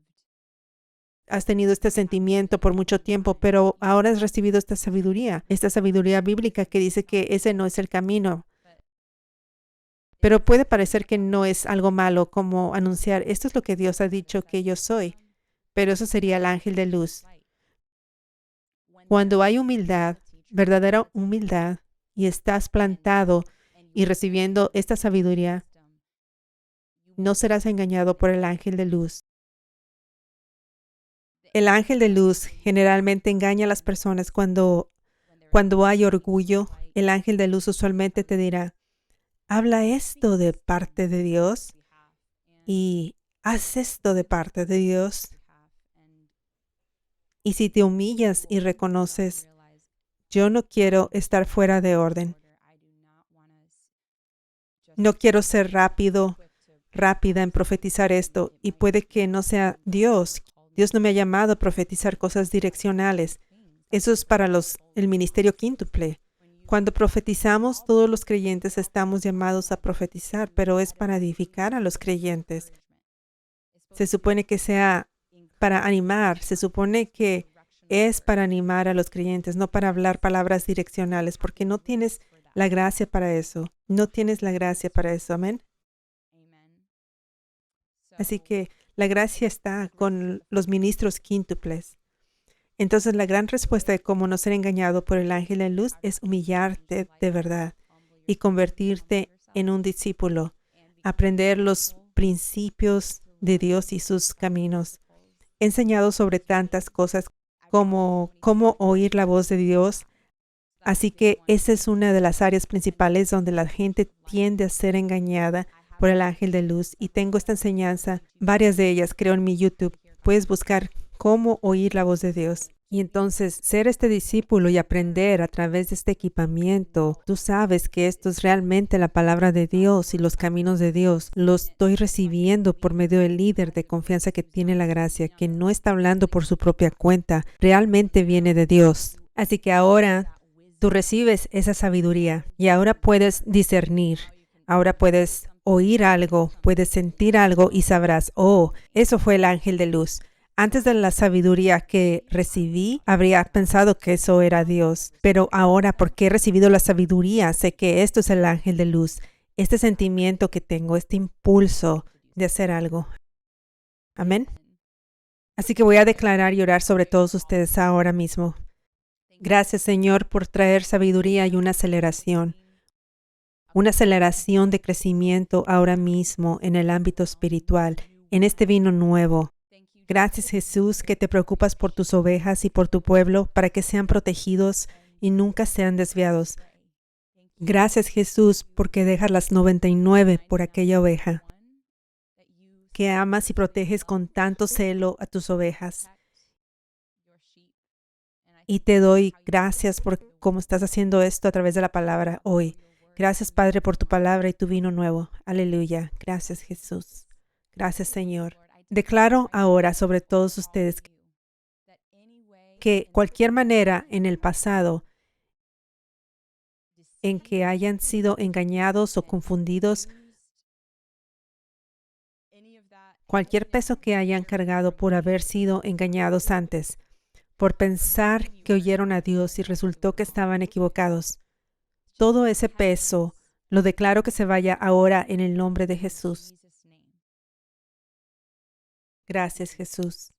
has tenido este sentimiento por mucho tiempo, pero ahora has recibido esta sabiduría bíblica que dice que ese no es el camino. Pero puede parecer que no es algo malo como anunciar, esto es lo que Dios ha dicho que yo soy, pero eso sería el ángel de luz. Cuando hay humildad, verdadera humildad, y estás plantado y recibiendo esta sabiduría, no serás engañado por el ángel de luz. El ángel de luz generalmente engaña a las personas cuando hay orgullo. El ángel de luz usualmente te dirá, habla esto de parte de Dios y haz esto de parte de Dios. Y si te humillas y reconoces, yo no quiero estar fuera de orden. No quiero ser rápida en profetizar esto, y puede que no sea Dios. Dios no me ha llamado a profetizar cosas direccionales. Eso es para el ministerio quíntuple. Cuando profetizamos, todos los creyentes estamos llamados a profetizar, pero es para edificar a los creyentes. Se supone que sea para animar, se supone que es para animar a los creyentes, no para hablar palabras direccionales, porque no tienes la gracia para eso. No tienes la gracia para eso. Amén. Así que la gracia está con los ministros quíntuples. Entonces, la gran respuesta de cómo no ser engañado por el ángel de luz es humillarte de verdad y convertirte en un discípulo, aprender los principios de Dios y sus caminos. He enseñado sobre tantas cosas como cómo oír la voz de Dios. Así que esa es una de las áreas principales donde la gente tiende a ser engañada por el ángel de luz. Y tengo esta enseñanza, varias de ellas creo en mi YouTube. Puedes buscar cómo oír la voz de Dios. Y entonces ser este discípulo y aprender a través de este equipamiento, tú sabes que esto es realmente la palabra de Dios y los caminos de Dios. Los estoy recibiendo por medio del líder de confianza que tiene la gracia, que no está hablando por su propia cuenta, realmente viene de Dios. Así que ahora tú recibes esa sabiduría y ahora puedes discernir, ahora puedes oír algo, puedes sentir algo y sabrás, oh, eso fue el ángel de luz. Antes de la sabiduría que recibí, habría pensado que eso era Dios. Pero ahora, porque he recibido la sabiduría, sé que esto es el ángel de luz. Este sentimiento que tengo, este impulso de hacer algo. Amén. Así que voy a declarar y orar sobre todos ustedes ahora mismo. Gracias, Señor, por traer sabiduría y una aceleración de crecimiento ahora mismo en el ámbito espiritual, en este vino nuevo. Gracias, Jesús, que te preocupas por tus ovejas y por tu pueblo para que sean protegidos y nunca sean desviados. Gracias, Jesús, porque dejas las 99 por aquella oveja, que amas y proteges con tanto celo a tus ovejas. Y te doy gracias por cómo estás haciendo esto a través de la palabra hoy. Gracias, Padre, por tu palabra y tu vino nuevo. Aleluya. Gracias, Jesús. Gracias, Señor. Declaro ahora sobre todos ustedes que cualquier manera en el pasado en que hayan sido engañados o confundidos, cualquier peso que hayan cargado por haber sido engañados antes, por pensar que oyeron a Dios y resultó que estaban equivocados, todo ese peso lo declaro que se vaya ahora en el nombre de Jesús. Gracias, Jesús.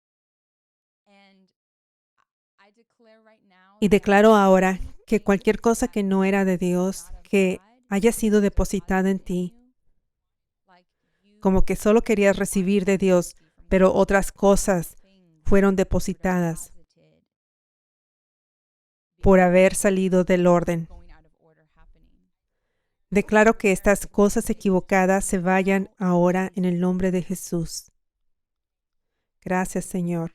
Y declaro ahora que cualquier cosa que no era de Dios, que haya sido depositada en ti, como que solo querías recibir de Dios, pero otras cosas fueron depositadas por haber salido del orden. Declaro que estas cosas equivocadas se vayan ahora en el nombre de Jesús. Gracias, Señor.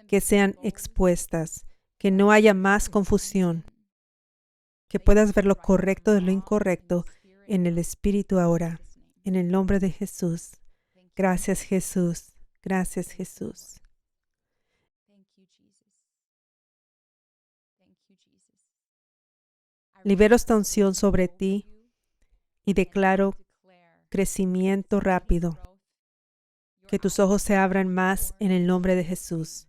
Que sean expuestas, que no haya más confusión, que puedas ver lo correcto de lo incorrecto en el Espíritu ahora, en el nombre de Jesús. Gracias, Jesús. Gracias, Jesús. Libero esta unción sobre ti y declaro crecimiento rápido. Que tus ojos se abran más en el nombre de Jesús.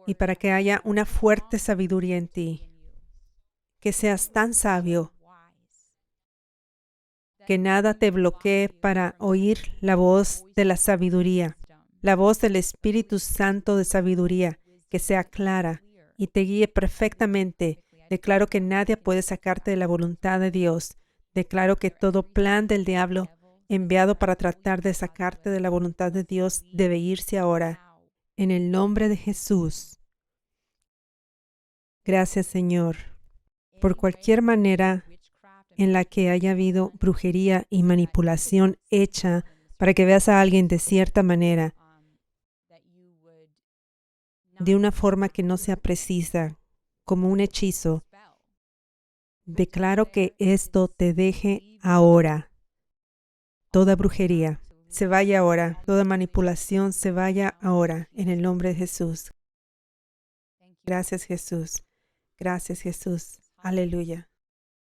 y para que haya una fuerte sabiduría en ti, que seas tan sabio que nada te bloquee para oír la voz de la sabiduría, la voz del Espíritu Santo de sabiduría, que sea clara y te guíe perfectamente. Declaro que nadie puede sacarte de la voluntad de Dios. Declaro que todo plan del diablo enviado para tratar de sacarte de la voluntad de Dios debe irse ahora. En el nombre de Jesús. Gracias, Señor, por cualquier manera en la que haya habido brujería y manipulación hecha para que veas a alguien de cierta manera, de una forma que no sea precisa, como un hechizo. Declaro que esto te deje ahora. Toda brujería se vaya ahora. Toda manipulación se vaya ahora. En el nombre de Jesús. Gracias, Jesús. Gracias, Jesús. Aleluya.